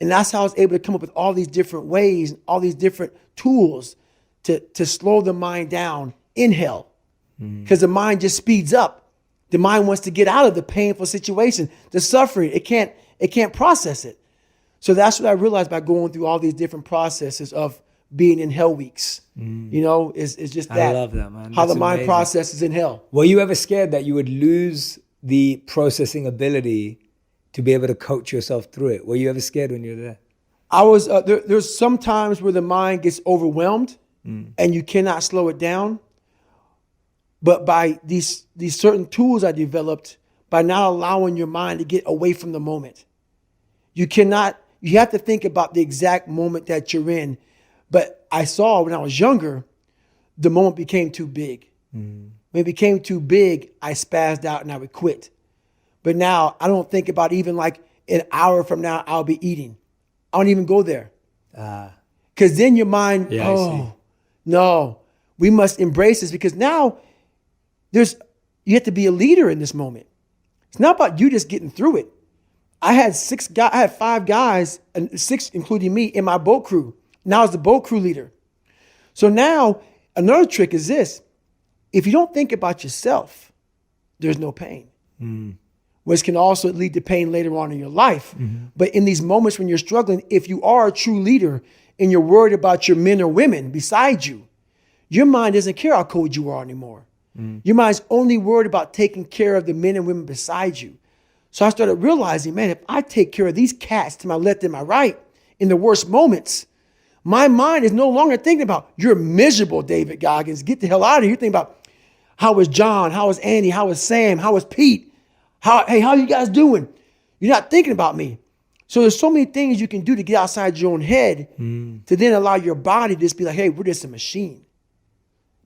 Speaker 2: And that's how I was able to come up with all these different ways, all these different tools to slow the mind down in hell. Because the mind just speeds up. The mind wants to get out of the painful situation, the suffering. It can't process it. So that's what I realized by going through all these different processes of being in Hell Weeks. You know, is just that.
Speaker 1: I love that, man.
Speaker 2: How
Speaker 1: That's
Speaker 2: the mind
Speaker 1: amazing.
Speaker 2: processes in hell.
Speaker 1: Were you ever scared that you would lose the processing ability to be able to coach yourself through it? Were you ever scared when you were there?
Speaker 2: I was there's some times where the mind gets overwhelmed and you cannot slow it down. But by these certain tools I developed, by not allowing your mind to get away from the moment, you have to think about the exact moment that you're in. But I saw when I was younger, the moment became too big. When it became too big, I spazzed out and I would quit. But now I don't think about even like an hour from now I'll be eating. I don't even go there. Because then your mind,
Speaker 1: Yeah, I see.
Speaker 2: no, we must embrace this, because now you have to be a leader in this moment. It's not about you just getting through it. I had 5 guys, and 6 including me, in my boat crew. Now I was the boat crew leader. So now another trick is this: if you don't think about yourself, there's no pain. Which can also lead to pain later on in your life. But in these moments when you're struggling, if you are a true leader and you're worried about your men or women beside you, your mind doesn't care how cold you are anymore. Your mind's only worried about taking care of the men and women beside you. So I started realizing, man, if I take care of these cats to my left and my right in the worst moments, my mind is no longer thinking about, you're miserable, David Goggins, get the hell out of here. You're thinking about, how was John? How was Andy? How was Sam? How was Pete? Hey, how you guys doing? You're not thinking about me. So there's so many things you can do to get outside your own head to then allow your body to just be like, hey, we're just a machine.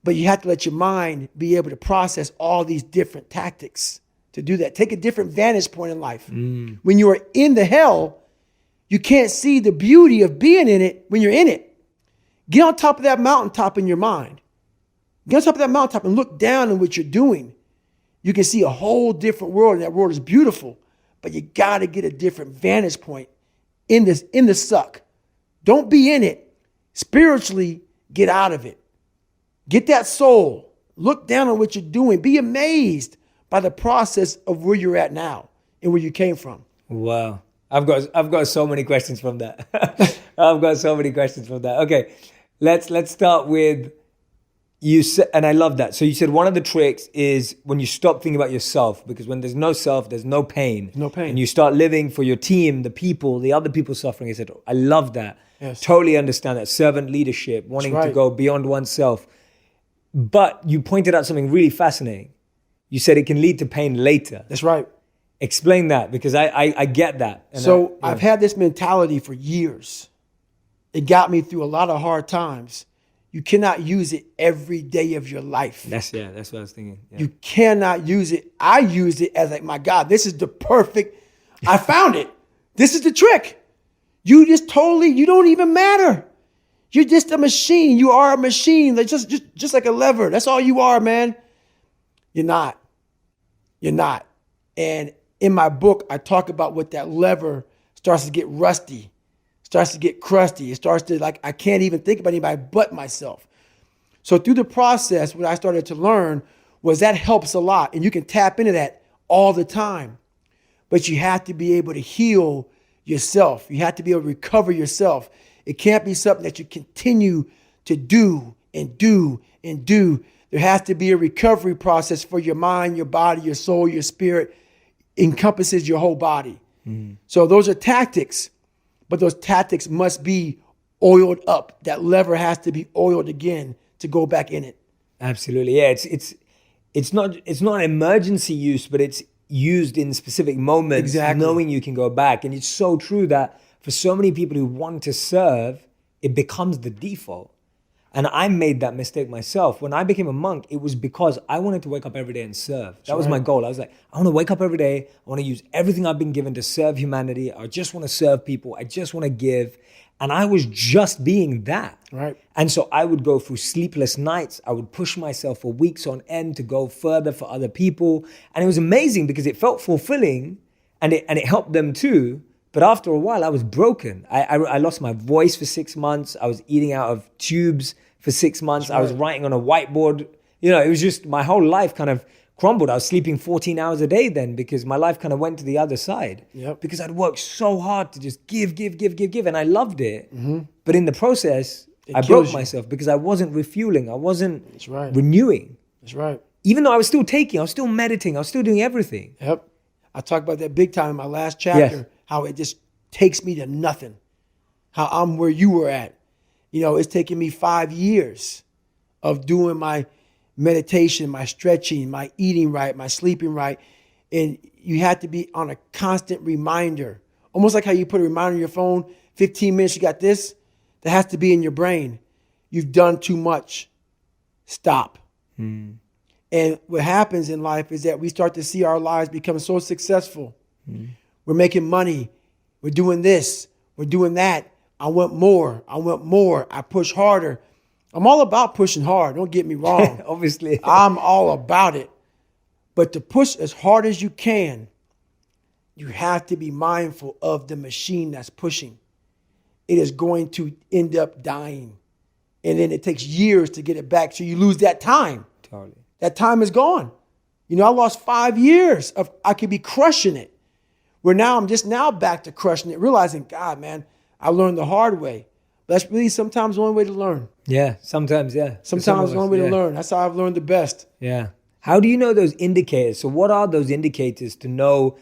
Speaker 2: But you have to let your mind be able to process all these different tactics to do that. Take a different vantage point in life. When you are in the hell, you can't see the beauty of being in it when you're in it. Get on top of that mountaintop in your mind. Get on top of that mountaintop and look down on what you're doing. You can see a whole different world, and that world is beautiful. But you got to get a different vantage point in the suck. Don't be in it. Spiritually, get out of it. Get that soul. Look down on what you're doing. Be amazed by the process of where you're at now and where you came from.
Speaker 1: Wow. I've got so many questions from that. I've got so many questions from that. Okay, let's start with, you said, and I love that. So you said one of the tricks is when you stop thinking about yourself, because when there's no self, there's no pain.
Speaker 2: No pain.
Speaker 1: And you start living for your team, the people, the other people suffering. I said, I love that.
Speaker 2: Yes.
Speaker 1: Totally understand that. Servant leadership, wanting to go beyond oneself. But you pointed out something really fascinating. You said it can lead to pain later.
Speaker 2: That's right.
Speaker 1: Explain that, because I get that. And
Speaker 2: so I've had this mentality for years. It got me through a lot of hard times. You cannot use it every day of your life.
Speaker 1: That's what I was thinking. Yeah.
Speaker 2: You cannot use it. I use it as like, my God, this is the perfect, I found it. This is the trick. You don't even matter. You're just a machine. You are a machine. Like just like a lever. That's all you are, man. You're not. You're not. And in my book, I talk about what that lever starts to get rusty, starts to get crusty. It starts to, like, I can't even think about anybody but myself. So through the process, what I started to learn was that helps a lot. And you can tap into that all the time. But you have to be able to heal yourself. You have to be able to recover yourself. It can't be something that you continue to do and do and do. There has to be a recovery process for your mind, your body, your soul, your spirit. Encompasses your whole body. So those are tactics, but those tactics must be oiled up. That lever has to be oiled again to go back in it.
Speaker 1: Absolutely. Yeah, it's not emergency use, but it's used in specific moments,
Speaker 2: Exactly.
Speaker 1: knowing you can go back. And it's so true that for so many people who want to serve, it becomes the default. And I made that mistake myself. When I became a monk, it was because I wanted to wake up every day and serve. That was my goal. I was like, I want to wake up every day. I want to use everything I've been given to serve humanity. I just want to serve people. I just want to give. And I was just being that.
Speaker 2: Right.
Speaker 1: And so I would go through sleepless nights. I would push myself for weeks on end to go further for other people. And it was amazing because it felt fulfilling and it helped them too. But after a while, I was broken. I lost my voice for 6 months. I was eating out of tubes for 6 months.
Speaker 2: Right.
Speaker 1: I was writing on a whiteboard. It was just my whole life kind of crumbled. I was sleeping 14 hours a day then because my life kind of went to the other side.
Speaker 2: Yep.
Speaker 1: Because I'd worked so hard to just give. And I loved it. Mm-hmm. But in the process, I broke myself because I wasn't refueling. I wasn't renewing.
Speaker 2: That's right.
Speaker 1: Even though I was still taking, I was still meditating, I was still doing everything.
Speaker 2: Yep. I talked about that big time in my last chapter, how it just takes me to nothing, how I'm where you were at. It's taken me 5 years of doing my meditation, my stretching, my eating right, my sleeping right. And you have to be on a constant reminder, almost like how you put a reminder on your phone, 15 minutes, you got this. That has to be in your brain. You've done too much. Stop. And And what happens in life is that we start to see our lives become so successful. We're making money. We're doing this. We're doing that. I want more. I want more. I push harder. I'm all about pushing hard. Don't get me wrong.
Speaker 1: Obviously.
Speaker 2: I'm all about it. But to push as hard as you can, you have to be mindful of the machine that's pushing. It is going to end up dying. And then it takes years to get it back. So you lose that time.
Speaker 1: Totally.
Speaker 2: That time is gone. You know, I lost 5 years of I could be crushing it. Where now I'm just now back to crushing it, realizing, God, man, I learned the hard way. But that's really sometimes the only way to learn.
Speaker 1: Yeah, sometimes, yeah.
Speaker 2: Sometimes the only way to learn. That's how I've learned the best.
Speaker 1: Yeah. How do you know those indicators? So what are those indicators to know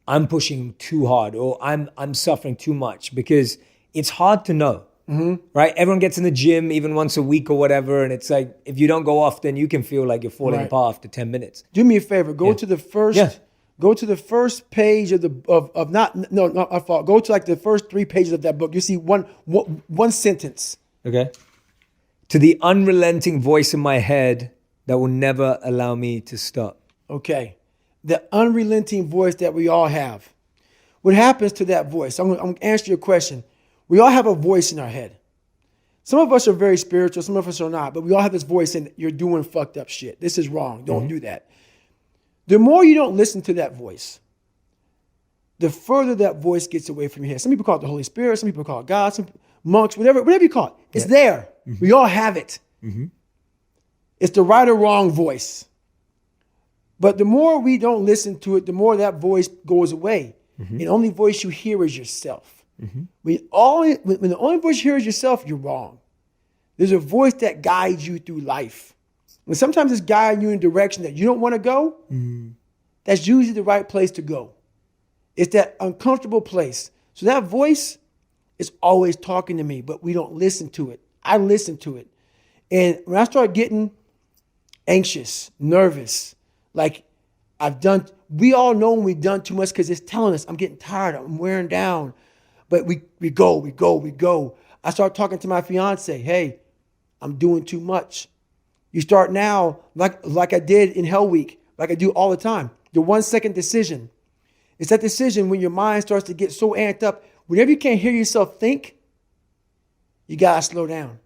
Speaker 1: I'm pushing too hard or I'm suffering too much? Because it's hard to know, right? Everyone gets in the gym even once a week or whatever. And it's like, if you don't go often, you can feel like you're falling apart after 10 minutes.
Speaker 2: Do me a favor. Go to the first... Go to the first page of go to like the first 3 pages of that book. You see one sentence.
Speaker 1: Okay. To the unrelenting voice in my head that will never allow me to stop.
Speaker 2: Okay. The unrelenting voice that we all have. What happens to that voice? I'm going to answer your question. We all have a voice in our head. Some of us are very spiritual. Some of us are not. But we all have this voice and you're doing fucked up shit. This is wrong. Don't do that. The more you don't listen to that voice, the further that voice gets away from your head. Some people call it the Holy Spirit. Some people call it God. Some monks, whatever you call it. It's there. We all have it. It's the right or wrong voice. But the more we don't listen to it, the more that voice goes away. And the only voice you hear is yourself. When the only voice you hear is yourself, you're wrong. There's a voice that guides you through life. And sometimes it's guiding you in a direction that you don't want to go. That's usually the right place to go. It's that uncomfortable place. So that voice is always talking to me, but we don't listen to it. I listen to it. And when I start getting anxious, nervous, like we all know when we've done too much because it's telling us, I'm getting tired, I'm wearing down. But we go. I start talking to my fiance, hey, I'm doing too much. You start now, like I did in Hell Week, like I do all the time. The 1 second decision. It's that decision when your mind starts to get so amped up. Whenever you can't hear yourself think, you gotta slow down.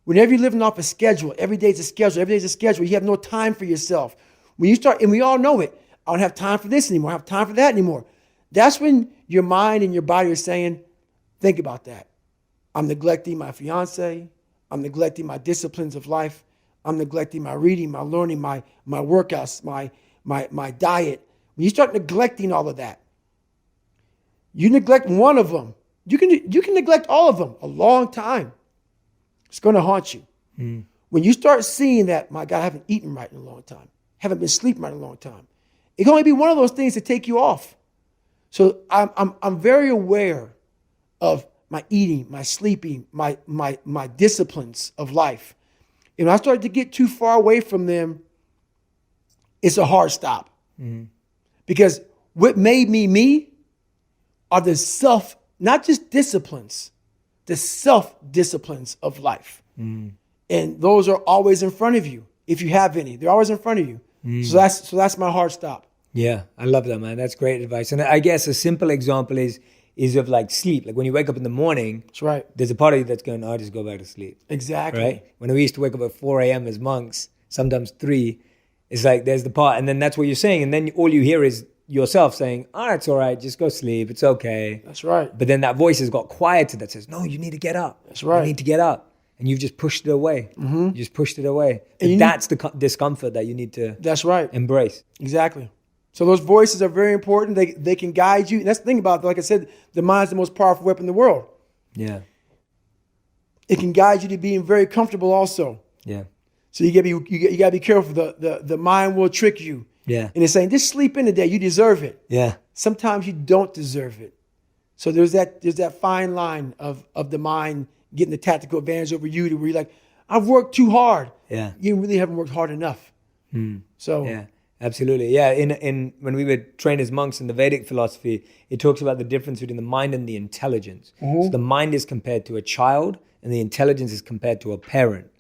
Speaker 2: Whenever you're living off a schedule, every day's a schedule, you have no time for yourself. When you start, and we all know it, I don't have time for this anymore, I don't have time for that anymore. That's when your mind and your body are saying, think about that. I'm neglecting my fiance, I'm neglecting my disciplines of life. I'm neglecting my reading, my learning, my workouts, my diet. When you start neglecting all of that, you neglect one of them. You can neglect all of them a long time. It's going to haunt you. When you start seeing that, my God, I haven't eaten right in a long time, haven't been sleeping right in a long time. It can only be one of those things to take you off. So I'm very aware of my eating, my sleeping, my disciplines of life. And when I started to get too far away from them, it's a hard stop. Because what made me are the not just disciplines, the self-disciplines of life. And those are always in front of you. If you have any, they're always in front of you. So that's my hard stop.
Speaker 1: Yeah, I love that, man. That's great advice. And I guess a simple example is of like sleep. Like when you wake up in the morning,
Speaker 2: that's right.
Speaker 1: There's a part of you that's going, I'll just go back to sleep.
Speaker 2: Exactly.
Speaker 1: Right? When we used to wake up at 4 a.m. as monks, sometimes 3, it's like there's the part. And then that's what you're saying. And then all you hear is yourself saying, it's all right, just go sleep. It's okay.
Speaker 2: That's right.
Speaker 1: But then that voice has got quieted that says, no, you need to get up.
Speaker 2: That's right.
Speaker 1: You need to get up. And you've just pushed it away. You just pushed it away. And that's the discomfort that you need to embrace.
Speaker 2: Exactly. So those voices are very important. They can guide you. And that's the thing about it. Like I said, the mind's the most powerful weapon in the world.
Speaker 1: Yeah.
Speaker 2: It can guide you to being very comfortable also.
Speaker 1: Yeah.
Speaker 2: So you gotta be careful. The mind will trick you.
Speaker 1: Yeah.
Speaker 2: And it's saying, just sleep in today. You deserve it.
Speaker 1: Yeah.
Speaker 2: Sometimes you don't deserve it. So there's that fine line of the mind getting the tactical advantage over you to where you're like, I've worked too hard.
Speaker 1: Yeah.
Speaker 2: You really haven't worked hard enough. So
Speaker 1: yeah. Absolutely. Yeah. In when we were trained as monks in the Vedic philosophy, it talks about the difference between the mind and the intelligence. So the mind is compared to a child and the intelligence is compared to a parent.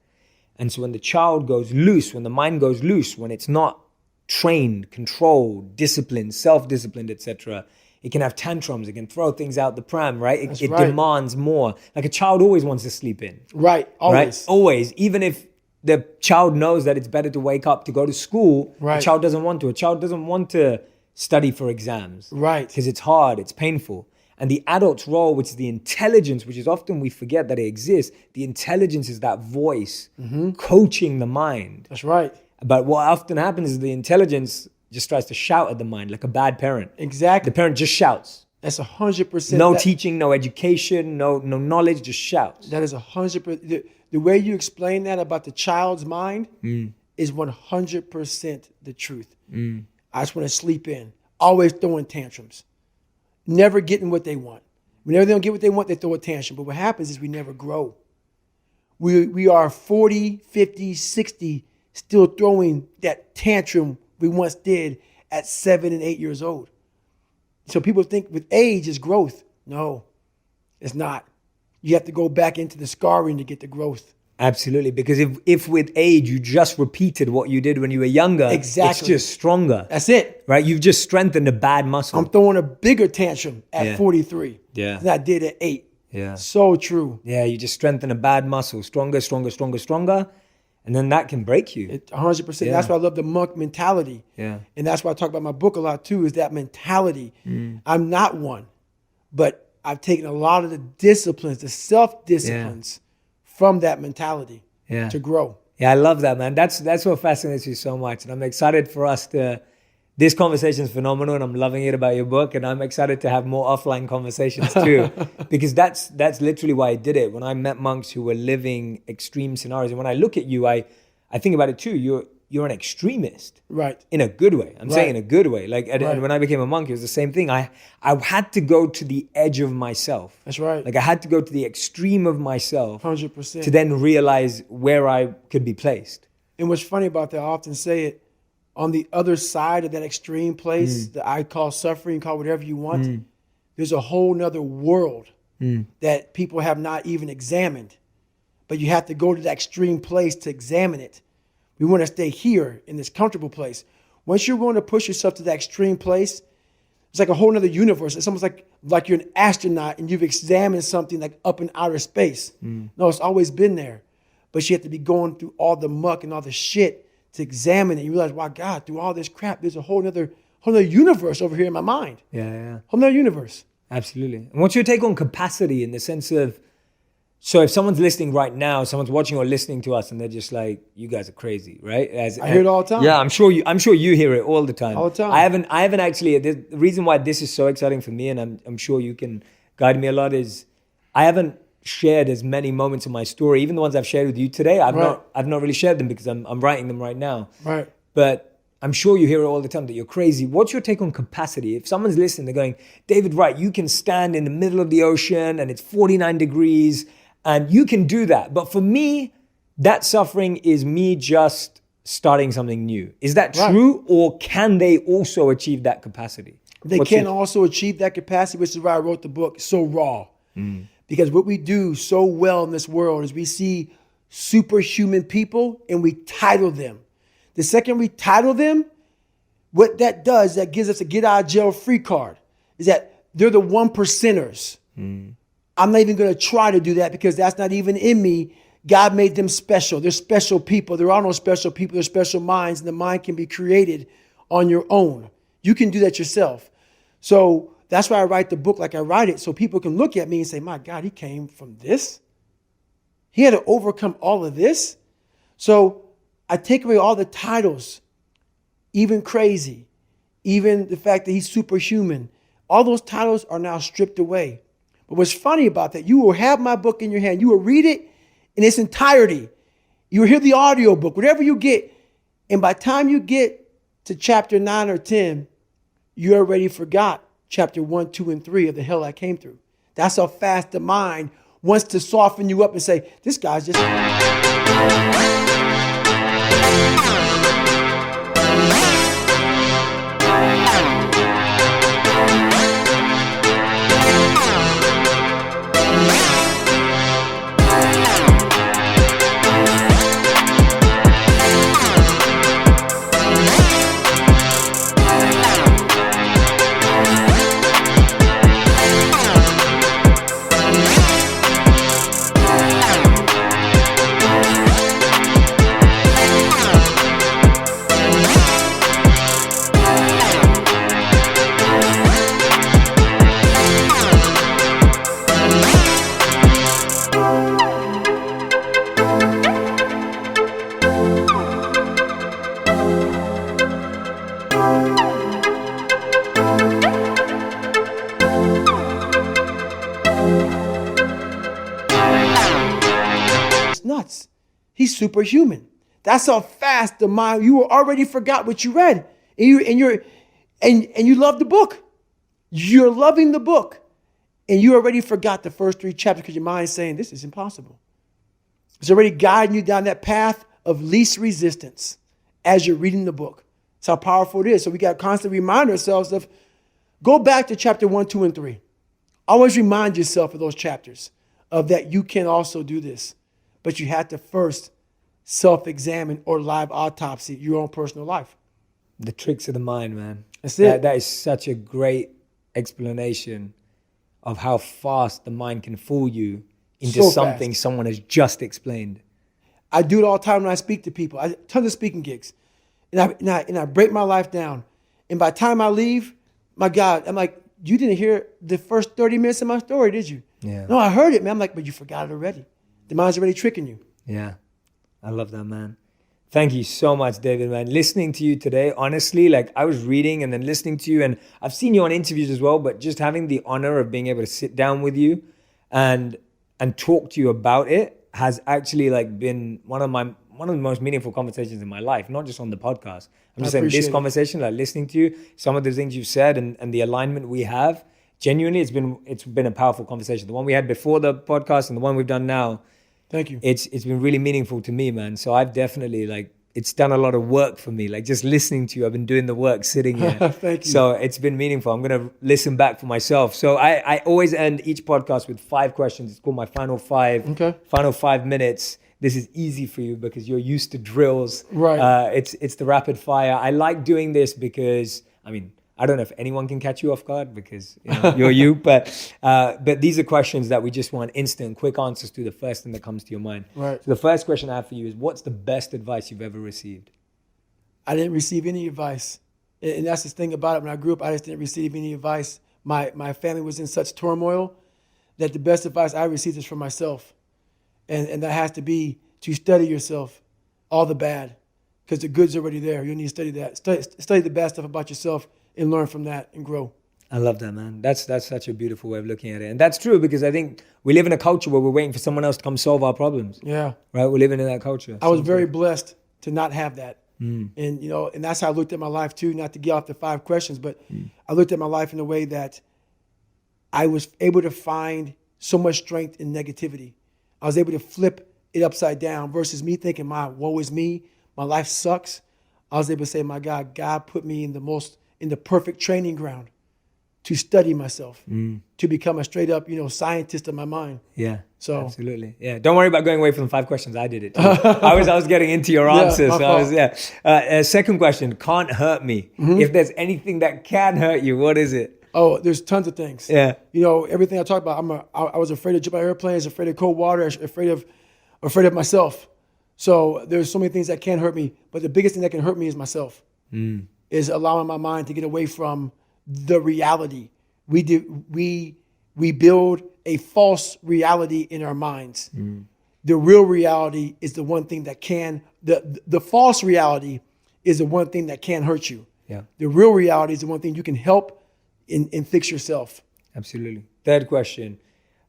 Speaker 1: And so when the child goes loose, when the mind goes loose, when it's not trained, controlled, disciplined, self-disciplined, etc., it can have tantrums. It can throw things out the pram, right? It demands more. Like a child always wants to sleep in.
Speaker 2: Right, always.
Speaker 1: Right? Always. Even if the child knows that it's better to wake up to go to school, the child doesn't want to. A child doesn't want to study for exams.
Speaker 2: Right.
Speaker 1: Because it's hard, it's painful. And the adult's role, which is the intelligence, which is often we forget that it exists, the intelligence is that voice coaching the mind.
Speaker 2: That's right.
Speaker 1: But what often happens is the intelligence just tries to shout at the mind like a bad parent.
Speaker 2: Exactly.
Speaker 1: The parent just shouts.
Speaker 2: That's 100%.
Speaker 1: No teaching, no education, no knowledge, just shouts.
Speaker 2: That is 100%. The way you explain that about the child's mind is 100% the truth. I just want to sleep in. Always throwing tantrums. Never getting what they want. Whenever they don't get what they want, they throw a tantrum. But what happens is we never grow. We are 40, 50, 60 still throwing that tantrum we once did at 7 and 8 years old. So people think with age is growth. No, it's not. You have to go back into the scarring to get the growth.
Speaker 1: Absolutely, because if with age you just repeated what you did when you were younger, it's just stronger.
Speaker 2: That's it.
Speaker 1: Right? You've just strengthened a bad muscle.
Speaker 2: I'm throwing a bigger tantrum at 43 than I did at 8.
Speaker 1: Yeah.
Speaker 2: So true.
Speaker 1: Yeah, you just strengthen a bad muscle. Stronger, stronger, stronger, stronger. And then that can break you.
Speaker 2: 100%. That's why I love the monk mentality.
Speaker 1: Yeah.
Speaker 2: And that's why I talk about my book a lot too, is that mentality. I'm not one, but I've taken a lot of the disciplines, the self-disciplines from that mentality to grow.
Speaker 1: Yeah, I love that, man. That's what fascinates me so much. And I'm excited for us to, this conversation is phenomenal and I'm loving it about your book. And I'm excited to have more offline conversations too, because that's literally why I did it. When I met monks who were living extreme scenarios, and when I look at you, I think about it too. You're an extremist,
Speaker 2: right?
Speaker 1: In a good way. I'm saying in a good way. Like, and when I became a monk, it was the same thing. I had to go to the edge of myself.
Speaker 2: That's right.
Speaker 1: Like I had to go to the extreme of myself,
Speaker 2: 100%,
Speaker 1: to then realize where I could be placed.
Speaker 2: And what's funny about that, I often say it, on the other side of that extreme place that I call suffering, call whatever you want, there's a whole nother world that people have not even examined. But you have to go to that extreme place to examine it. We want to stay here in this comfortable place. Once you're going to push yourself to that extreme place, it's like a whole nother universe. It's almost like you're an astronaut and you've examined something like up in outer space. No, it's always been there. But you have to be going through all the muck and all the shit to examine it. You realize, wow, God, through all this crap, there's a whole nother universe over here in my mind.
Speaker 1: Yeah.
Speaker 2: Whole nother universe.
Speaker 1: Absolutely. And what's your take on capacity in the sense of, so if someone's listening right now, someone's watching or listening to us and they're just like, you guys are crazy, right?
Speaker 2: I hear it all the time.
Speaker 1: Yeah, I'm sure you hear it all the time.
Speaker 2: All the time.
Speaker 1: I haven't actually, the reason why this is so exciting for me, and I'm sure you can guide me a lot, is I haven't shared as many moments of my story, even the ones I've shared with you today. I've not really shared them because I'm writing them right now.
Speaker 2: Right.
Speaker 1: But I'm sure you hear it all the time that you're crazy. What's your take on capacity? If someone's listening, they're going, David, right, you can stand in the middle of the ocean and it's 49 degrees and you can do that. But for me, that suffering is me just starting something new. Is that true? Or can they also achieve that capacity?
Speaker 2: They can also achieve that capacity, which is why I wrote the book so raw. Because what we do so well in this world is we see superhuman people and we title them. The second we title them, what that does, that gives us a get out of jail free card, is that they're the 1%ers. I'm not even going to try to do that because that's not even in me. God made them special. They're special people. There are no special people. They're special minds, and the mind can be created on your own. You can do that yourself. So that's why I write the book like I write it, so people can look at me and say, my God, he came from this? He had to overcome all of this? So I take away all the titles, even crazy, even the fact that he's superhuman. All those titles are now stripped away. But what's funny about that, you will have my book in your hand. You will read it in its entirety. You will hear the audio book, whatever you get. And by the time you get to chapter 9 or 10, you already forgot chapter 1, 2, and 3 of the hell I came through. That's how fast the mind wants to soften you up and say, this guy's just... He's superhuman. That's how fast the mind, you already forgot what you read. And you love the book. You're loving the book. And you already forgot the first 3 chapters because your mind is saying, this is impossible. It's already guiding you down that path of least resistance as you're reading the book. That's how powerful it is. So we got to constantly remind ourselves of, go back to chapter 1, 2, and 3. Always remind yourself of those chapters, of that you can also do this. But you have to first self-examine or live autopsy your own personal life.
Speaker 1: The tricks of the mind, man.
Speaker 2: That's it.
Speaker 1: That is such a great explanation of how fast the mind can fool you into
Speaker 2: So
Speaker 1: something
Speaker 2: fast.
Speaker 1: someone has just explained.
Speaker 2: I do it all the time when I speak to people. I tons of speaking gigs. And I break my life down. And by the time I leave, my God, I'm like, you didn't hear the first 30 minutes of my story, did you?
Speaker 1: Yeah.
Speaker 2: No, I heard it, man. I'm like, but you forgot it already. The mind's already tricking you.
Speaker 1: Yeah. I love that, man. Thank you so much, David, man. Listening to you today, honestly, like I was reading and then listening to you, and I've seen you on interviews as well, but just having the honor of being able to sit down with you and talk to you about it has actually like been one of the most meaningful conversations in my life, not just on the podcast. I'm just saying this conversation, like listening to you, some of the things you've said and the alignment we have, genuinely, it's been a powerful conversation. The one we had before the podcast and the one we've done now,
Speaker 2: Thank you.
Speaker 1: it's been really meaningful to me, man. So I've definitely it's done a lot of work for me. Like just listening to you, I've been doing the work sitting here.
Speaker 2: Thank you.
Speaker 1: So it's been meaningful. I'm going to listen back for myself. So I always end each podcast with 5 questions. It's called my final 5.
Speaker 2: Okay.
Speaker 1: Final 5 minutes. This is easy for you because you're used to drills.
Speaker 2: Right.
Speaker 1: It's the rapid fire. I like doing this because, I don't know if anyone can catch you off guard because you're you, but these are questions that we just want instant, quick answers to the first thing that comes to your mind.
Speaker 2: Right.
Speaker 1: So the first question I have for you is, what's the best advice you've ever received?
Speaker 2: I didn't receive any advice. And that's the thing about it. When I grew up, I just didn't receive any advice. My family was in such turmoil that the best advice I received is from myself. And that has to be to study yourself, all the bad, because the good's already there. You need to study that. Study the bad stuff about yourself and learn from that and grow.
Speaker 1: I love that, man. That's such a beautiful way of looking at it. And that's true because I think we live in a culture where we're waiting for someone else to come solve our problems.
Speaker 2: Yeah.
Speaker 1: Right? We're living in that culture.
Speaker 2: I was very blessed to not have that. And, and that's how I looked at my life too, not to get off the 5 questions, but I looked at my life in a way that I was able to find so much strength in negativity. I was able to flip it upside down versus me thinking, woe is me, my life sucks. I was able to say, my God put me in the perfect training ground to study myself, to become a straight up, scientist of my mind.
Speaker 1: Yeah.
Speaker 2: So
Speaker 1: absolutely. Yeah. Don't worry about going away from the 5 questions. I did it too. I was getting into your answers. Second question, can't hurt me. If there's anything that can hurt you, what is it?
Speaker 2: Oh, there's tons of things.
Speaker 1: Yeah.
Speaker 2: Everything I talk about, I was afraid of jumping out of airplanes, afraid of cold water, afraid of myself. So there's so many things that can hurt me, but the biggest thing that can hurt me is myself. Is allowing my mind to get away from the reality. We build a false reality in our minds. The real reality is the one thing that the false reality is the one thing that can hurt you.
Speaker 1: Yeah.
Speaker 2: The real reality is the one thing you can help and fix yourself.
Speaker 1: Absolutely. Third question.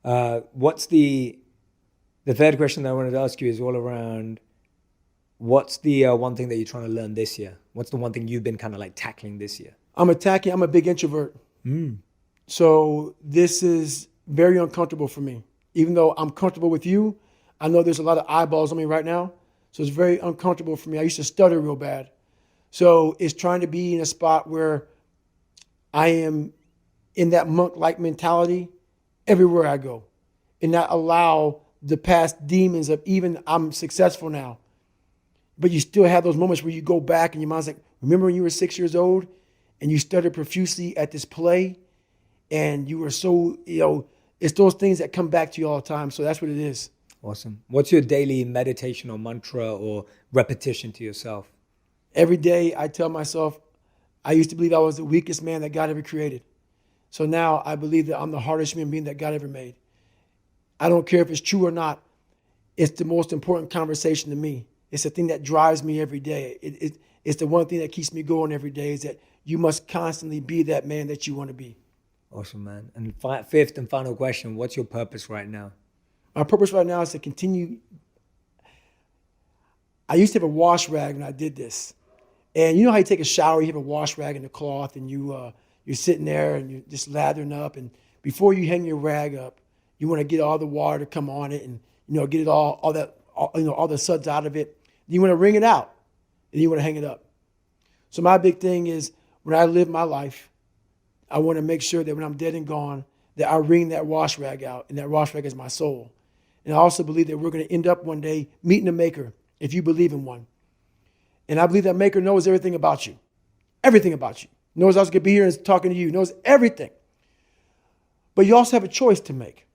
Speaker 1: What's the third question that I wanted to ask you is all around, what's the one thing that you're trying to learn this year? What's the one thing you've been kind of like tackling this year?
Speaker 2: I'm a big introvert. So this is very uncomfortable for me. Even though I'm comfortable with you, I know there's a lot of eyeballs on me right now. So it's very uncomfortable for me. I used to stutter real bad. So it's trying to be in a spot where I am in that monk-like mentality everywhere I go and not allow the past demons of even I'm successful now. But you still have those moments where you go back and your mind's like, remember when you were 6 years old and you stuttered profusely at this play and you were so, it's those things that come back to you all the time. So that's what it is.
Speaker 1: Awesome. What's your daily meditation or mantra or repetition to yourself?
Speaker 2: Every day I tell myself, I used to believe I was the weakest man that God ever created. So now I believe that I'm the hardest human being that God ever made. I don't care if it's true or not. It's the most important conversation to me. It's the thing that drives me every day. It's the one thing that keeps me going every day is that you must constantly be that man that you want to be.
Speaker 1: Awesome, man. And fifth and final question, what's your purpose right now?
Speaker 2: My purpose right now is to continue. I used to have a wash rag when I did this. And you know how you take a shower, you have a wash rag and a cloth, and you're sitting there and you're just lathering up. And before you hang your rag up, you want to get all the water to come on it and, get it all the suds out of it. You want to wring it out and you want to hang it up. So my big thing is when I live my life, I want to make sure that when I'm dead and gone, that I wring that wash rag out, and that wash rag is my soul. And I also believe that we're going to end up one day meeting a maker, if you believe in one. And I believe that maker knows everything about you. Everything about you. Knows I was going to be here and talking to you. Knows everything. But you also have a choice to make.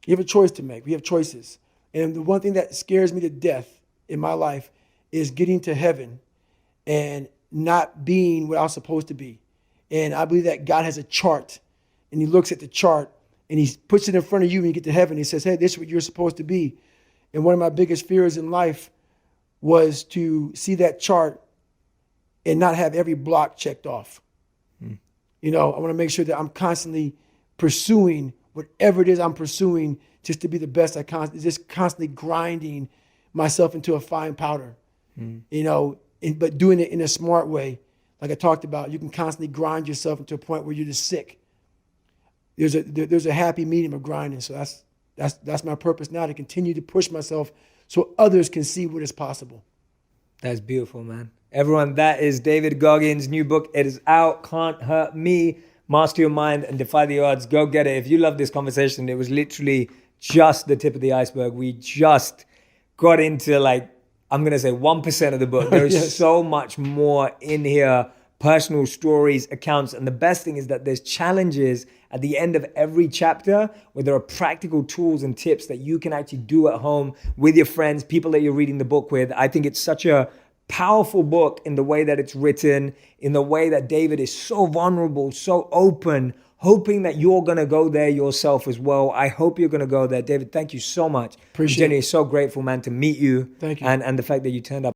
Speaker 2: You have a choice to make. We have choices. And the one thing that scares me to death in my life is getting to heaven and not being what I was supposed to be. And I believe that God has a chart, and he looks at the chart and he puts it in front of you when you get to heaven. He says, hey, this is what you're supposed to be. And one of my biggest fears in life was to see that chart and not have every block checked off. I want to make sure that I'm constantly pursuing whatever it is I'm pursuing just to be the best. Just constantly grinding myself into a fine powder, but doing it in a smart way. Like I talked about, you can constantly grind yourself into a point where you're just sick. There's a happy medium of grinding. So that's my purpose now, to continue to push myself so others can see what is possible.
Speaker 1: That's beautiful, man. Everyone, that is David Goggins' new book. It is out. Can't Hurt Me. Master Your Mind and Defy the Odds. Go get it. If you love this conversation, it was literally just the tip of the iceberg. We just got into I'm going to say 1% of the book. There is
Speaker 2: Yes.
Speaker 1: so much more in here. Personal stories, accounts. And the best thing is that there's challenges at the end of every chapter where there are practical tools and tips that you can actually do at home with your friends, people that you're reading the book with. I think it's such a powerful book in the way that it's written, in the way that David is so vulnerable, so open, hoping that you're going to go there yourself as well. I hope you're going to go there. David, thank you so much.
Speaker 2: Appreciate
Speaker 1: Jenny
Speaker 2: it.
Speaker 1: is so grateful, man, to meet you.
Speaker 2: Thank you.
Speaker 1: And the fact that you turned up.